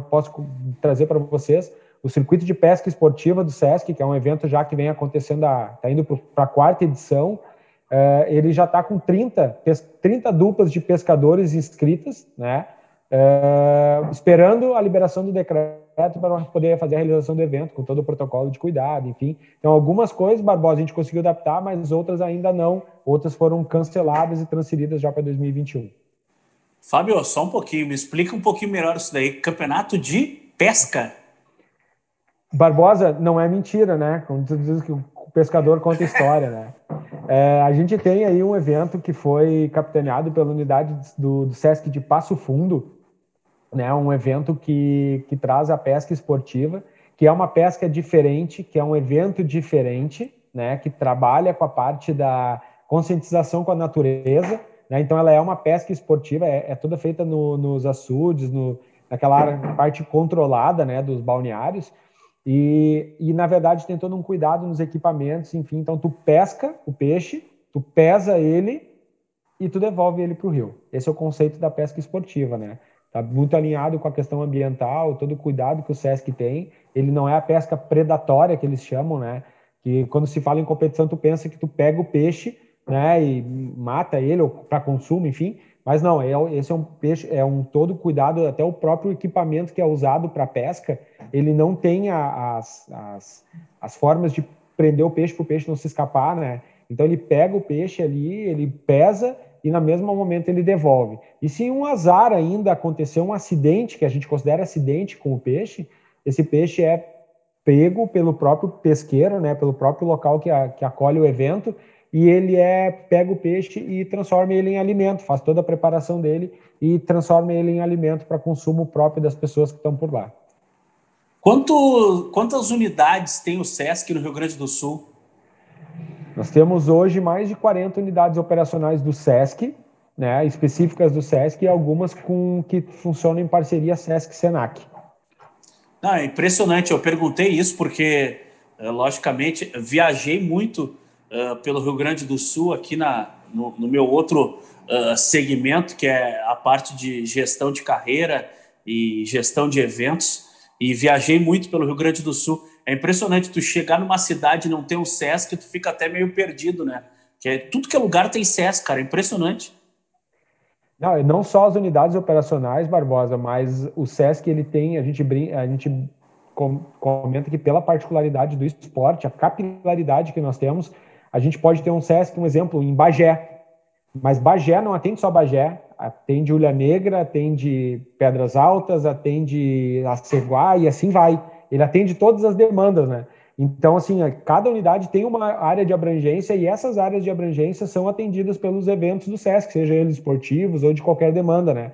posso trazer para vocês, o circuito de pesca esportiva do Sesc, que é um evento já que vem acontecendo, está indo para a 4ª edição, ele já está com 30 duplas de pescadores inscritas, né? Esperando a liberação do decreto para poder fazer a realização do evento, com todo o protocolo de cuidado, enfim. Então, algumas coisas, Barbosa, a gente conseguiu adaptar, mas outras ainda não. Outras foram canceladas e transferidas já para 2021. Fábio, só um pouquinho, me explica um pouquinho melhor isso daí. Campeonato de pesca? Barbosa, não é mentira, né? Como tu diz que o pescador conta história, né? A gente tem aí um evento que foi capitaneado pela unidade do Sesc de Passo Fundo, né, um evento que traz a pesca esportiva, que é uma pesca diferente, que é um evento diferente, né, que trabalha com a parte da conscientização com a natureza, né, então ela é uma pesca esportiva, é toda feita nos açudes, naquela parte controlada, né, dos balneários, e na verdade tem todo um cuidado nos equipamentos, enfim, então tu pesca o peixe, tu pesa ele e tu devolve ele para o rio. Esse é o conceito da pesca esportiva, né? Está muito alinhado com a questão ambiental, todo o cuidado que o Sesc tem. Ele não é a pesca predatória, que eles chamam, né? Que quando se fala em competição, tu pensa que tu pega o peixe, né, e mata ele, ou para consumo, enfim. Mas não, esse é um peixe, todo cuidado, até o próprio equipamento que é usado para pesca, ele não tem as formas de prender o peixe para o peixe não se escapar, né? Então ele pega o peixe ali, ele pesa e no mesmo momento ele devolve. E se um azar ainda acontecer um acidente, que a gente considera acidente com o peixe, esse peixe é pego pelo próprio pesqueiro, né, pelo próprio local que acolhe o evento, e ele pega o peixe e transforma ele em alimento, faz toda a preparação dele e transforma ele em alimento para consumo próprio das pessoas que estão por lá. Quantas unidades tem o SESC no Rio Grande do Sul? Nós temos hoje mais de 40 unidades operacionais do SESC, né, específicas do SESC, e algumas que funcionam em parceria SESC-SENAC. Não, é impressionante, eu perguntei isso porque, logicamente, viajei muito pelo Rio Grande do Sul, aqui no meu outro segmento, que é a parte de gestão de carreira e gestão de eventos, e viajei muito pelo Rio Grande do Sul. É impressionante, tu chegar numa cidade e não ter um SESC, tu fica até meio perdido, né? Tudo que é lugar tem SESC, cara, é impressionante. Não só as unidades operacionais, Barbosa, mas o SESC, ele tem, a gente comenta que pela particularidade do esporte, a capilaridade que nós temos, a gente pode ter um SESC, um exemplo, em Bagé, mas Bagé não atende só Bagé, atende Ulha Negra, atende Pedras Altas, atende Aceguá e assim vai. Ele atende todas as demandas, né? Então, assim, cada unidade tem uma área de abrangência e essas áreas de abrangência são atendidas pelos eventos do SESC, seja eles esportivos ou de qualquer demanda, né?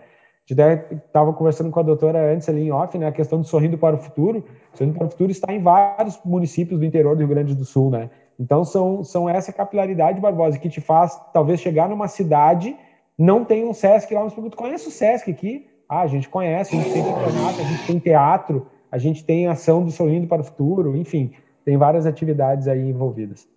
Estava conversando com a doutora antes ali em off, né? A questão do Sorrindo para o Futuro. O Sorrindo para o Futuro está em vários municípios do interior do Rio Grande do Sul, né? Então, são essa capilaridade, Barbosa, que te faz, talvez, chegar numa cidade, não tem um SESC lá, nos perguntam, conhece o SESC aqui? A gente conhece, a gente tem campeonato, a gente tem teatro, a gente tem ação do Sorrindo para o Futuro, enfim, tem várias atividades aí envolvidas.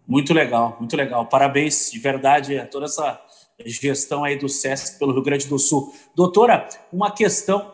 Muito legal, muito legal. Parabéns, de verdade, a toda essa gestão aí do SESC pelo Rio Grande do Sul. Doutora, uma questão,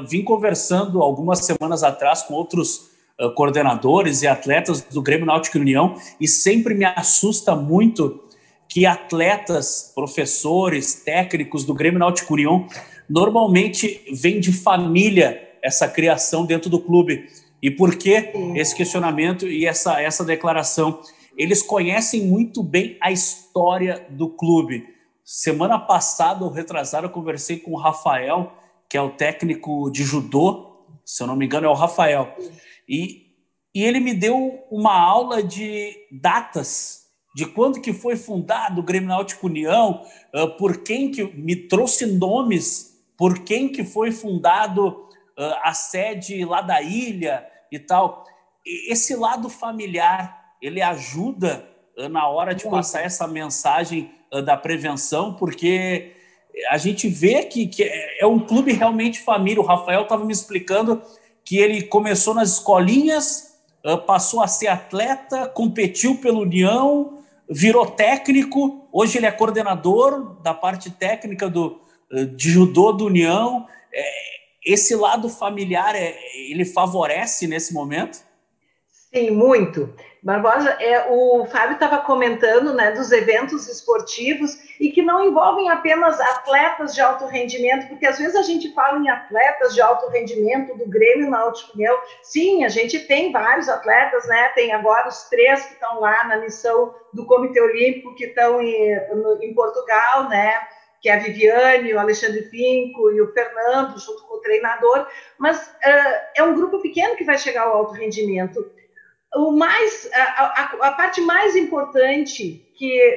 vim conversando algumas semanas atrás com outros coordenadores e atletas do Grêmio Náutico e União, e sempre me assusta muito que atletas, professores, técnicos do Grêmio Náutico e União normalmente vêm de família essa criação dentro do clube. E por que esse questionamento e essa declaração? Eles conhecem muito bem a história do clube. Semana passada, ou retrasada, eu conversei com o Rafael, que é o técnico de judô, se eu não me engano é o Rafael, e ele me deu uma aula de datas, de quando que foi fundado o Grêmio Náutico União, por quem que me trouxe nomes, por quem que foi fundado a sede lá da ilha e tal. Esse lado familiar, ele ajuda na hora de passar essa mensagem da prevenção, porque a gente vê que é um clube realmente família. O Rafael estava me explicando que ele começou nas escolinhas, passou a ser atleta, competiu pela União, virou técnico, hoje ele é coordenador da parte técnica de judô do União. Esse lado familiar, ele favorece nesse momento? Sim, muito. Barbosa, o Fábio estava comentando, né, dos eventos esportivos e que não envolvem apenas atletas de alto rendimento, porque às vezes a gente fala em atletas de alto rendimento do Grêmio Náutico União. Sim, a gente tem vários atletas, né? Tem agora os 3 que estão lá na missão do Comitê Olímpico, que estão em Portugal, né? Que é a Viviane, o Alexandre Pinco e o Fernando, junto com o treinador, mas é um grupo pequeno que vai chegar ao alto rendimento. A parte mais importante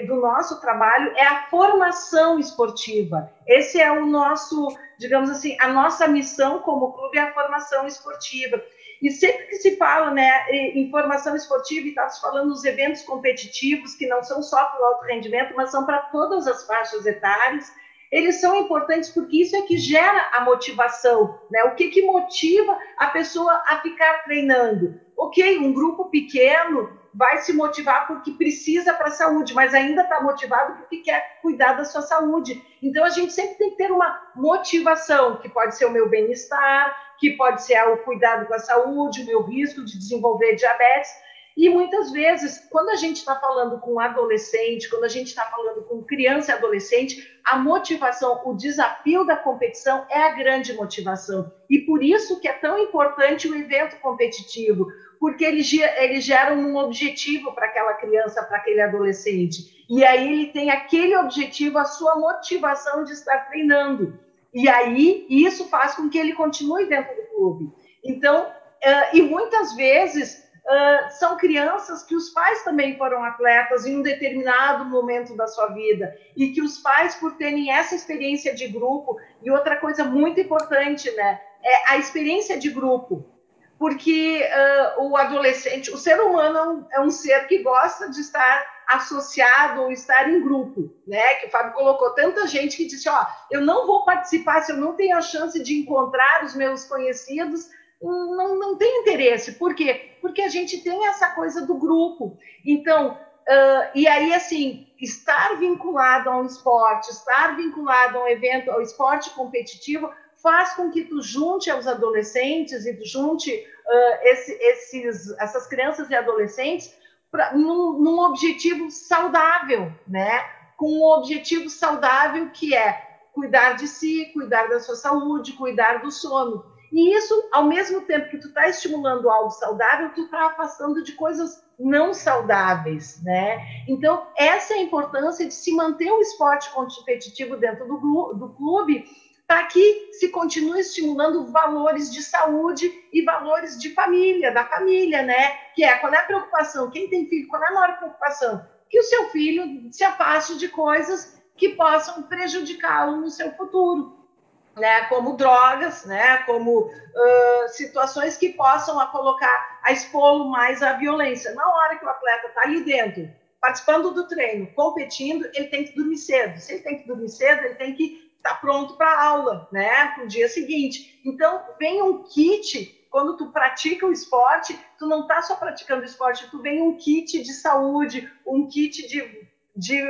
do nosso trabalho é a formação esportiva. Esse é o nosso, digamos assim, a nossa missão como clube é a formação esportiva. E sempre que se fala, né, em formação esportiva, e está se falando nos eventos competitivos, que não são só para o alto rendimento, mas são para todas as faixas etárias, eles são importantes porque isso é que gera a motivação, né? O que motiva a pessoa a ficar treinando? Ok, um grupo pequeno vai se motivar porque precisa para a saúde, mas ainda está motivado porque quer cuidar da sua saúde. Então, a gente sempre tem que ter uma motivação, que pode ser o meu bem-estar, que pode ser o cuidado com a saúde, o meu risco de desenvolver diabetes. E muitas vezes, quando a gente está falando com adolescente, quando a gente está falando com criança e adolescente, a motivação, o desafio da competição é a grande motivação. E por isso que é tão importante o evento competitivo, porque ele gera um objetivo para aquela criança, para aquele adolescente. E aí ele tem aquele objetivo, a sua motivação de estar treinando. E aí isso faz com que ele continue dentro do clube. Então, e muitas vezes... são crianças que os pais também foram atletas em um determinado momento da sua vida e que os pais, por terem essa experiência de grupo, e outra coisa muito importante, né, é a experiência de grupo, porque o adolescente, o ser humano é um ser que gosta de estar associado ou estar em grupo, né? Que o Fábio colocou tanta gente que disse, eu não vou participar se eu não tenho a chance de encontrar os meus conhecidos, não tem interesse. Por quê? Porque a gente tem essa coisa do grupo. Então, e aí, assim, estar vinculado a um esporte, estar vinculado a um evento, ao esporte competitivo, faz com que tu junte aos adolescentes e tu junte essas crianças e adolescentes num objetivo saudável, né? Com um objetivo saudável que é cuidar de si, cuidar da sua saúde, cuidar do sono. E isso, ao mesmo tempo que tu está estimulando algo saudável, tu está afastando de coisas não saudáveis, né? Então, essa é a importância de se manter o esporte competitivo dentro do clube, para que se continue estimulando valores de saúde e valores de família, da família, né? Que qual é a preocupação? Quem tem filho, qual é a maior preocupação? Que o seu filho se afaste de coisas que possam prejudicá-lo no seu futuro, né? Como drogas, né? Como situações que possam a expô-lo mais à violência. Na hora que o atleta está ali dentro, participando do treino, competindo, ele tem que dormir cedo. Se ele tem que dormir cedo, ele tem que estar pronto para a aula, né? Para o dia seguinte. Então, vem um kit, quando tu pratica o esporte, tu não está só praticando esporte, tu vem um kit de saúde, um kit de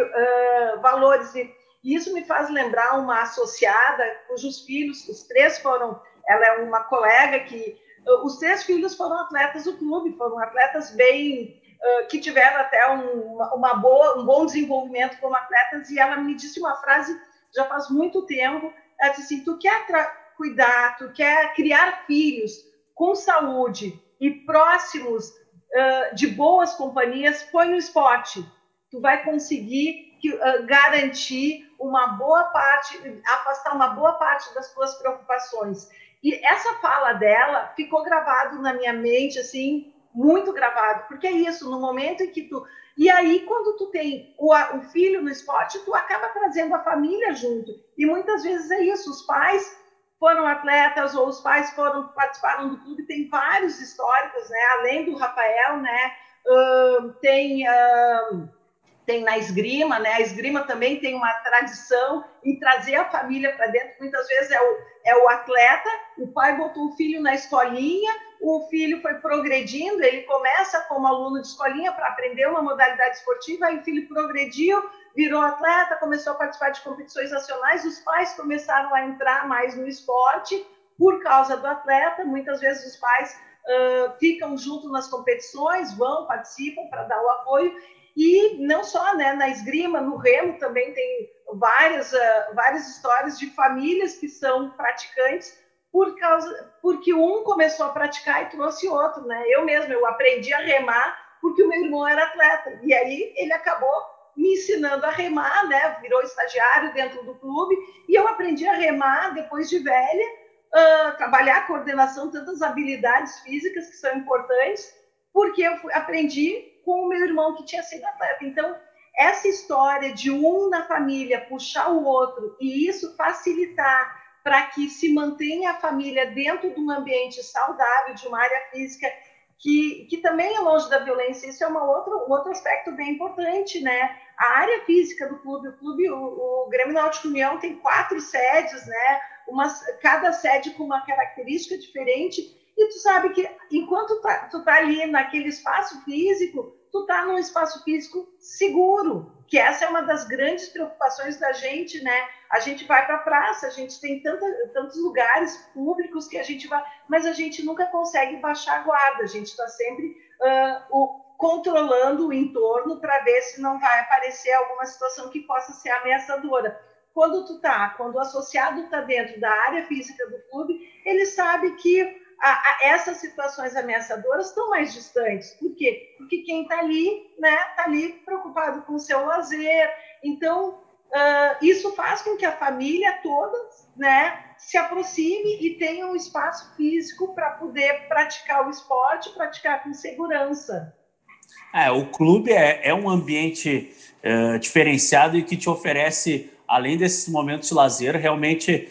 valores. E isso me faz lembrar uma associada cujos filhos, os 3 foram, ela é uma colega que, os 3 filhos foram atletas do clube, foram atletas bem, que tiveram até um bom desenvolvimento como atletas, e ela me disse uma frase já faz muito tempo, ela disse assim, tu quer cuidar, tu quer criar filhos com saúde e próximos de boas companhias, põe no esporte. Tu vai conseguir garantir afastar uma boa parte das tuas preocupações. E essa fala dela ficou gravado na minha mente, assim, muito gravado, porque é isso, no momento em que tu... E aí, quando tu tem o filho no esporte, tu acaba trazendo a família junto. E muitas vezes é isso, os pais foram atletas ou os pais participaram do clube, tem vários históricos, né? Além do Rafael, né? Tem na esgrima, né? A esgrima também tem uma tradição em trazer a família para dentro. Muitas vezes é o atleta, o pai botou o filho na escolinha, o filho foi progredindo, ele começa como aluno de escolinha para aprender uma modalidade esportiva, aí o filho progrediu, virou atleta, começou a participar de competições nacionais, os pais começaram a entrar mais no esporte por causa do atleta, muitas vezes os pais ficam junto nas competições, participam para dar o apoio, e não só, né, na esgrima, no remo também tem várias histórias de famílias que são praticantes, porque um começou a praticar e trouxe outro, né? Eu aprendi a remar porque o meu irmão era atleta, e aí ele acabou me ensinando a remar, né? Virou estagiário dentro do clube, e eu aprendi a remar depois de velha, trabalhar a coordenação, tantas habilidades físicas que são importantes, porque eu aprendi com o meu irmão que tinha sido atleta. Então, essa história de um na família puxar o outro, e isso facilitar para que se mantenha a família dentro de um ambiente saudável, de uma área física que também é longe da violência. Isso é um outro aspecto bem importante, né? A área física do clube, o Grêmio Náutico União tem 4 sedes, né? Cada sede com uma característica diferente, e tu sabe que enquanto tu tá ali naquele espaço físico, tu tá num espaço físico seguro, que essa é uma das grandes preocupações da gente, né? A gente vai para a praça, a gente tem tantos lugares públicos que a gente vai, mas a gente nunca consegue baixar a guarda, a gente está sempre controlando o entorno para ver se não vai aparecer alguma situação que possa ser ameaçadora. Quando o associado está dentro da área física do clube, ele sabe que essas situações ameaçadoras estão mais distantes. Por quê? Porque quem está ali, né, está ali preocupado com o seu lazer. Então, isso faz com que a família toda, né, se aproxime e tenha um espaço físico para poder praticar o esporte, praticar com segurança. O clube é um ambiente diferenciado e que te oferece, além desses momentos de lazer, realmente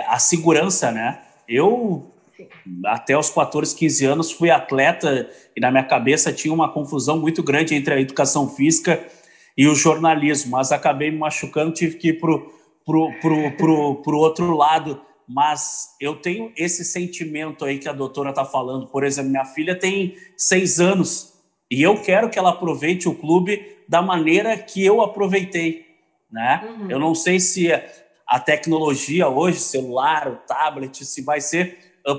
a segurança, né? Eu até os 14, 15 anos fui atleta e na minha cabeça tinha uma confusão muito grande entre a educação física e o jornalismo, mas acabei me machucando, tive que ir pro outro lado. Mas eu tenho esse sentimento aí que a doutora está falando. Por exemplo, minha filha tem 6 anos e eu quero que ela aproveite o clube da maneira que eu aproveitei, né? Eu não sei se a tecnologia hoje, celular, o tablet, se vai ser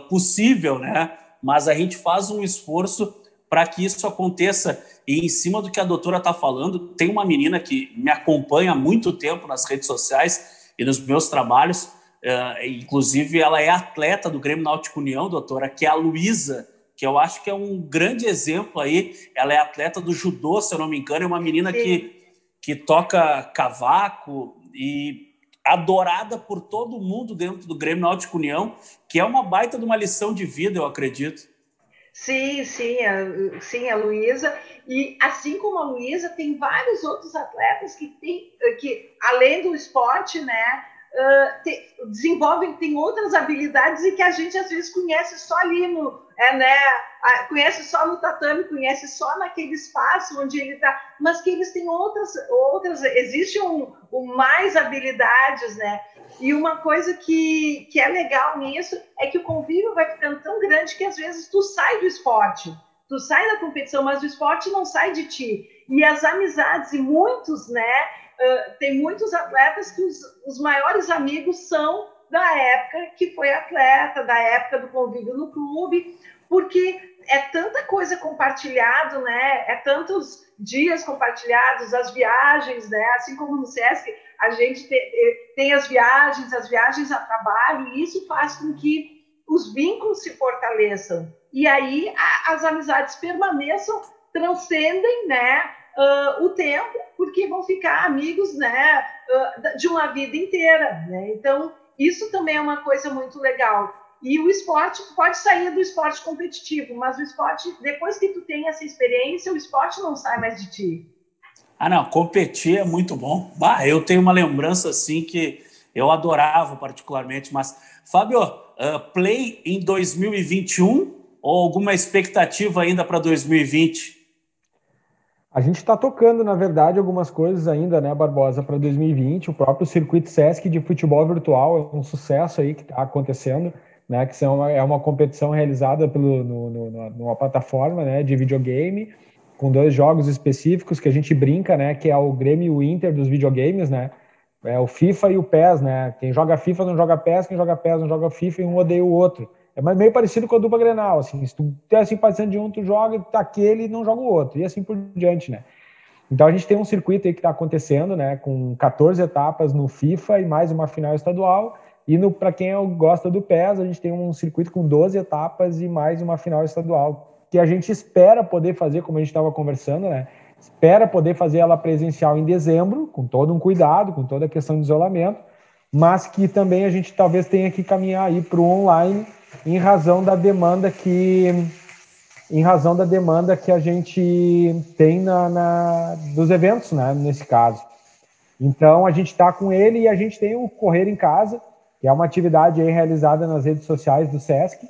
possível, né? Mas a gente faz um esforço para que isso aconteça. E em cima do que a doutora está falando, tem uma menina que me acompanha há muito tempo nas redes sociais e nos meus trabalhos, inclusive ela é atleta do Grêmio Náutico União, doutora, que é a Luísa, que eu acho que é um grande exemplo aí. Ela é atleta do judô, se eu não me engano, é uma menina que toca cavaco e adorada por todo mundo dentro do Grêmio Náutico União, que é uma baita de uma lição de vida, eu acredito. Sim, a Luísa. E assim como a Luísa, tem vários outros atletas que além do esporte, né, desenvolvem, tem outras habilidades e que a gente às vezes conhece só ali conhece só no tatame, conhece só naquele espaço onde ele está, mas que eles têm outras existe mais habilidades, né? E uma coisa que é legal nisso é que o convívio vai ficando tão grande que às vezes tu sai do esporte, tu sai da competição, mas o esporte não sai de ti. E as amizades, e muitos, né? Tem muitos atletas que os maiores amigos são da época que foi atleta, da época do convívio no clube, porque é tanta coisa compartilhada, né? É tantos dias compartilhados, as viagens, né? Assim como no SESC, a gente tem as viagens a trabalho, e isso faz com que os vínculos se fortaleçam. E aí as amizades permaneçam, transcendem, né? O tempo, porque vão ficar amigos, né, de uma vida inteira, né? Então, isso também é uma coisa muito legal. E o esporte pode sair do esporte competitivo, mas o esporte, depois que tu tem essa experiência, o esporte não sai mais de ti. Não, competir é muito bom. Eu tenho uma lembrança assim que eu adorava particularmente, mas, Fábio, play em 2021 ou alguma expectativa ainda para 2020? A gente está tocando, na verdade, algumas coisas ainda, né, Barbosa, para 2020. O próprio Circuito SESC de futebol virtual é um sucesso aí que está acontecendo, né, que é uma competição realizada numa plataforma, né, de videogame, com 2 jogos específicos que a gente brinca, né, que é o Grêmio e o Inter dos videogames, né, é o FIFA e o PES, né, quem joga FIFA não joga PES, quem joga PES não joga FIFA e um odeia o outro. É meio parecido com a dupla Grenal, assim, se tu tem simpatizante de um, tu joga aquele e não joga o outro, e assim por diante, né. Então a gente tem um circuito aí que está acontecendo, né, com 14 etapas no FIFA e mais uma final estadual, e para quem gosta do PES, a gente tem um circuito com 12 etapas e mais uma final estadual, que a gente espera poder fazer, como a gente estava conversando, né, espera poder fazer ela presencial em dezembro, com todo um cuidado, com toda a questão de isolamento, mas que também a gente talvez tenha que caminhar aí para o online, em razão da demanda que a gente tem dos eventos, né, nesse caso. Então, a gente está com ele e a gente tem o Correr em Casa, que é uma atividade aí realizada nas redes sociais do SESC,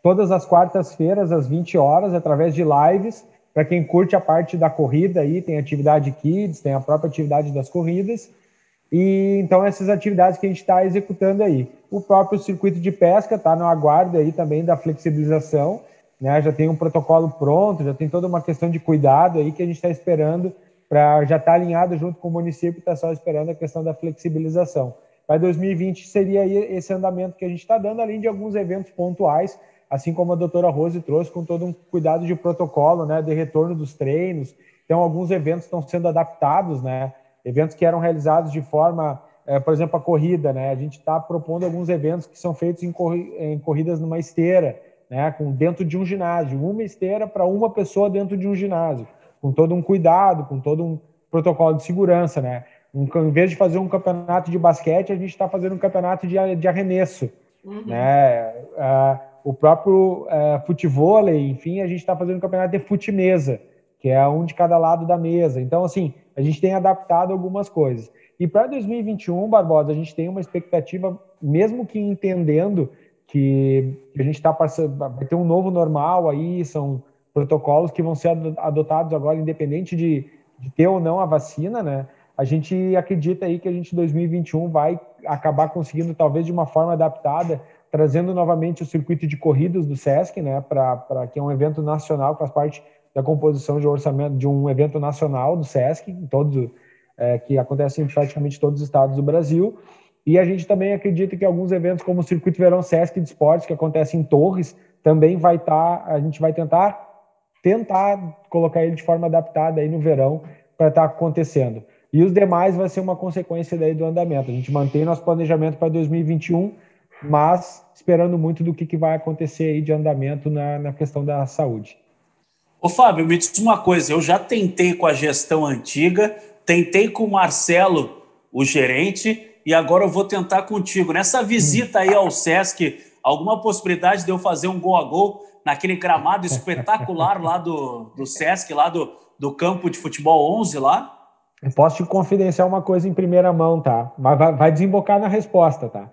todas as quartas-feiras, às 20 horas, através de lives. Para quem curte a parte da corrida, aí tem atividade Kids, tem a própria atividade das corridas. E então essas atividades que a gente está executando aí. O próprio circuito de pesca está no aguardo aí também da flexibilização, né? Já tem um protocolo pronto, já tem toda uma questão de cuidado aí que a gente está esperando já estar alinhado junto com o município, está só esperando a questão da flexibilização. Para 2020 seria aí esse andamento que a gente está dando, além de alguns eventos pontuais, assim como a doutora Rose trouxe, com todo um cuidado de protocolo, né, de retorno dos treinos. Então, alguns eventos estão sendo adaptados, né? Eventos que eram realizados de forma, por exemplo, a corrida, né? A gente está propondo alguns eventos que são feitos em corridas numa esteira, né? Dentro de um ginásio, uma esteira para uma pessoa dentro de um ginásio, com todo um cuidado, com todo um protocolo de segurança, né? Em vez de fazer um campeonato de basquete, a gente está fazendo um campeonato de arremesso, né? O próprio futevôlei, enfim, a gente está fazendo um campeonato de fute-mesa, que é um de cada lado da mesa. Então, assim, a gente tem adaptado algumas coisas. E para 2021, Barbosa, a gente tem uma expectativa mesmo que entendendo que a gente vai ter um novo normal aí, são protocolos que vão ser adotados agora, independente de ter ou não a vacina, né? A gente acredita aí que a gente em 2021 vai acabar conseguindo, talvez de uma forma adaptada, trazendo novamente o circuito de corridas do SESC, né? Para que é um evento nacional, faz parte da composição de orçamento de um evento nacional do SESC, que acontece em praticamente todos os estados do Brasil. E a gente também acredita que alguns eventos, como o Circuito Verão SESC de Esportes, que acontece em Torres, também a gente vai tentar colocar ele de forma adaptada aí no verão para estar acontecendo. E os demais vai ser uma consequência daí do andamento. A gente mantém nosso planejamento para 2021, mas esperando muito do que vai acontecer aí de andamento na questão da saúde. Ô Fábio, me diz uma coisa, eu já tentei com a gestão antiga, tentei com o Marcelo, o gerente, e agora eu vou tentar contigo. Nessa visita aí ao SESC, alguma possibilidade de eu fazer um gol a gol naquele gramado espetacular lá do SESC, lá do campo de futebol 11 lá? Eu posso te confidenciar uma coisa em primeira mão, tá? Mas vai desembocar na resposta, tá?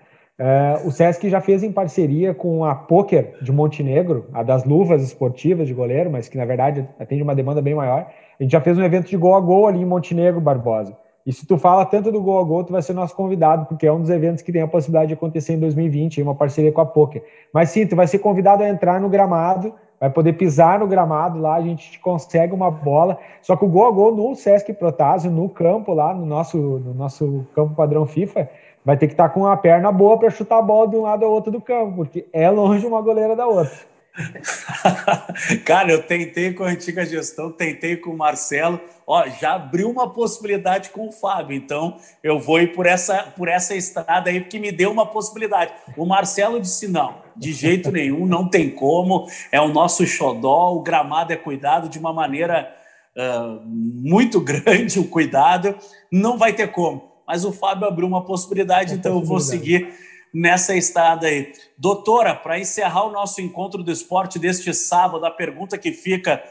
O SESC já fez em parceria com a Poker de Montenegro, a das luvas esportivas de goleiro, mas que na verdade atende uma demanda bem maior. A gente já fez um evento de gol a gol ali em Montenegro, Barbosa. E se tu fala tanto do gol a gol, tu vai ser nosso convidado, porque é um dos eventos que tem a possibilidade de acontecer em 2020, uma parceria com a Poker. Mas sim, tu vai ser convidado a entrar no gramado, vai poder pisar no gramado lá, a gente consegue uma bola. Só que o gol a gol no Sesc Protásio, no campo lá, no nosso campo padrão FIFA, vai ter que estar com a perna boa para chutar a bola de um lado ao outro do campo, porque é longe uma goleira da outra. Cara, eu tentei com a antiga gestão, tentei com o Marcelo, já abriu uma possibilidade com o Fábio, então eu vou ir por essa estrada aí, porque me deu uma possibilidade. O Marcelo disse não, de jeito nenhum, não tem como, é o nosso xodó, o gramado é cuidado de uma maneira muito grande, o cuidado, não vai ter como. Mas o Fábio abriu uma possibilidade, então eu vou seguir nessa estrada aí. Doutora, para encerrar o nosso encontro do esporte deste sábado, a pergunta que fica,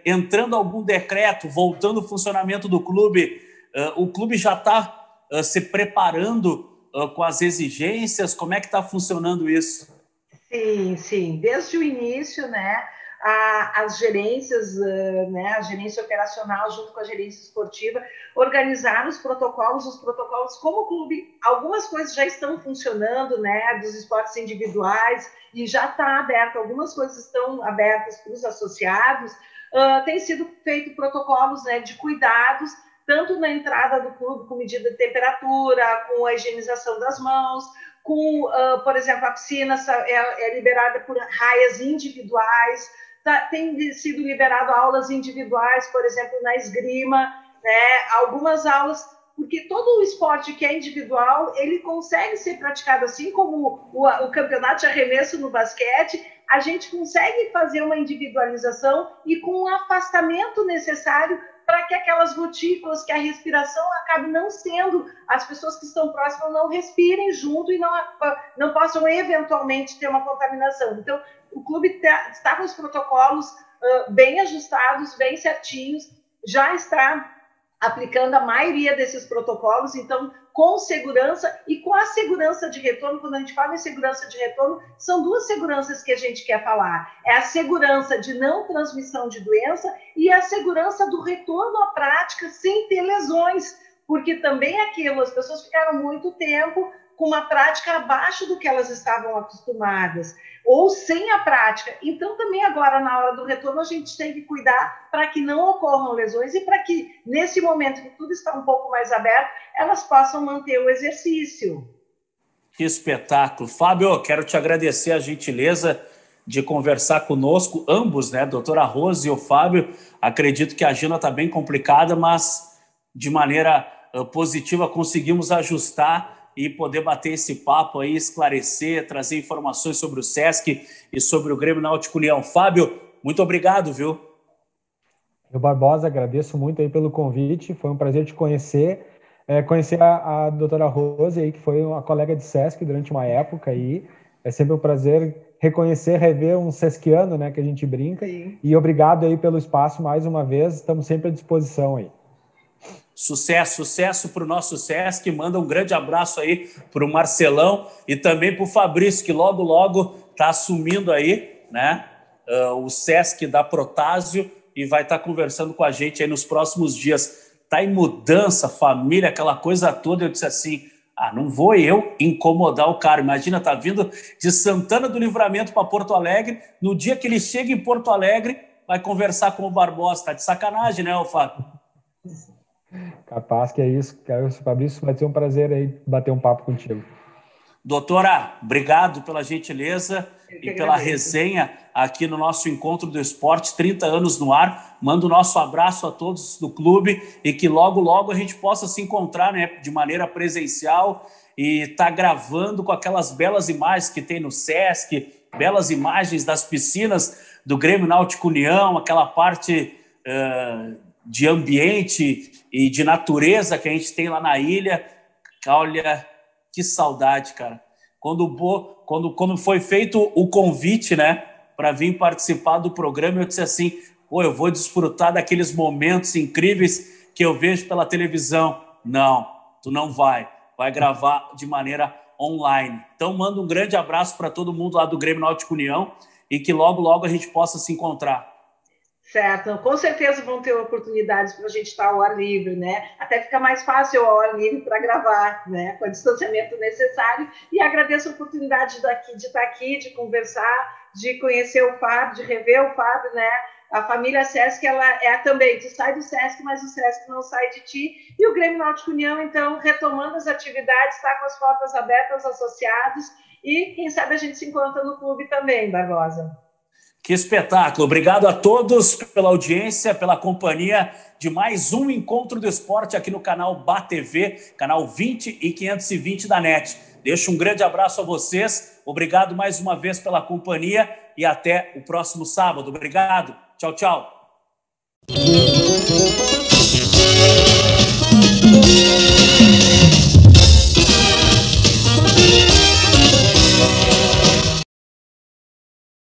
entrando algum decreto, voltando o funcionamento do clube, o clube já está se preparando com as exigências? Como é que está funcionando isso? Sim. Desde o início, né? As gerências, né, a gerência operacional junto com a gerência esportiva organizaram os protocolos como o clube, algumas coisas já estão funcionando, né, dos esportes individuais, e já está aberto, algumas coisas estão abertas para os associados, tem sido feito protocolos, né, de cuidados, tanto na entrada do clube com medida de temperatura, com a higienização das mãos, com, por exemplo, a piscina é liberada por raias individuais, tem sido liberado aulas individuais, por exemplo, na esgrima, né? Algumas aulas, porque todo o esporte que é individual, ele consegue ser praticado, assim como o campeonato de arremesso no basquete, a gente consegue fazer uma individualização e com o afastamento necessário para que aquelas gotículas, que a respiração acabe não sendo, as pessoas que estão próximas não respirem junto e não possam eventualmente ter uma contaminação. Então, o clube está com os protocolos bem ajustados, bem certinhos, já está aplicando a maioria desses protocolos, então, com segurança e com a segurança de retorno. Quando a gente fala em segurança de retorno, são duas seguranças que a gente quer falar. É a segurança de não transmissão de doença e a segurança do retorno à prática sem ter lesões, porque também as pessoas ficaram muito tempo com uma prática abaixo do que elas estavam acostumadas, ou sem a prática. Então, também agora, na hora do retorno, a gente tem que cuidar para que não ocorram lesões e para que, nesse momento que tudo está um pouco mais aberto, elas possam manter o exercício. Que espetáculo. Fábio, quero te agradecer a gentileza de conversar conosco, ambos, né, doutora Rose e o Fábio. Acredito que a agenda está bem complicada, mas de maneira positiva conseguimos ajustar e poder bater esse papo aí, esclarecer, trazer informações sobre o Sesc e sobre o Grêmio Náutico Leão. Fábio, muito obrigado, viu? Eu, Barbosa, agradeço muito aí pelo convite, foi um prazer te conhecer, conhecer a doutora Rose aí, que foi uma colega de Sesc durante uma época aí, é sempre um prazer reconhecer, rever um sesquiano, né, que a gente brinca. Sim. E obrigado aí pelo espaço mais uma vez, estamos sempre à disposição aí. Sucesso para o nosso Sesc. Manda um grande abraço aí para o Marcelão e também para o Fabrício, que logo está assumindo aí, né, o Sesc da Protásio e vai estar conversando com a gente aí nos próximos dias. Está em mudança, família, aquela coisa toda. Eu disse assim, não vou eu incomodar o cara. Imagina, tá vindo de Santana do Livramento para Porto Alegre. No dia que ele chega em Porto Alegre, vai conversar com o Barbosa. Tá de sacanagem, né, Fábio? Capaz que é isso. Fabrício, vai ser um prazer aí bater um papo contigo. Doutora, obrigado pela gentileza e pela resenha aqui no nosso Encontro do Esporte, 30 anos no ar. Mando o nosso abraço a todos do clube e que logo a gente possa se encontrar, né, de maneira presencial e tá gravando com aquelas belas imagens que tem no Sesc, belas imagens das piscinas do Grêmio Náutico União, aquela parte de ambiente e de natureza que a gente tem lá na ilha. Olha, que saudade, cara. Quando foi feito o convite, né, para vir participar do programa, eu disse assim, eu vou desfrutar daqueles momentos incríveis que eu vejo pela televisão. Não, tu não vai gravar de maneira online. Então, mando um grande abraço para todo mundo lá do Grêmio Náutico União e que logo a gente possa se encontrar. Certo, com certeza vão ter oportunidades para a gente estar ao ar livre, né? Até fica mais fácil ao ar livre para gravar, né? Com o distanciamento necessário. E agradeço a oportunidade de estar aqui, de conversar, de conhecer o Fábio, de rever o Fábio, né? A família Sesc, ela é também, tu sai do Sesc, mas o Sesc não sai de ti. E o Grêmio Náutico União, então, retomando as atividades, está com as portas abertas aos associados e, quem sabe, a gente se encontra no clube também, Barbosa. Que espetáculo! Obrigado a todos pela audiência, pela companhia de mais um Encontro do Esporte aqui no canal BATV, canal 20 e 520 da NET. Deixo um grande abraço a vocês, obrigado mais uma vez pela companhia e até o próximo sábado. Obrigado, tchau.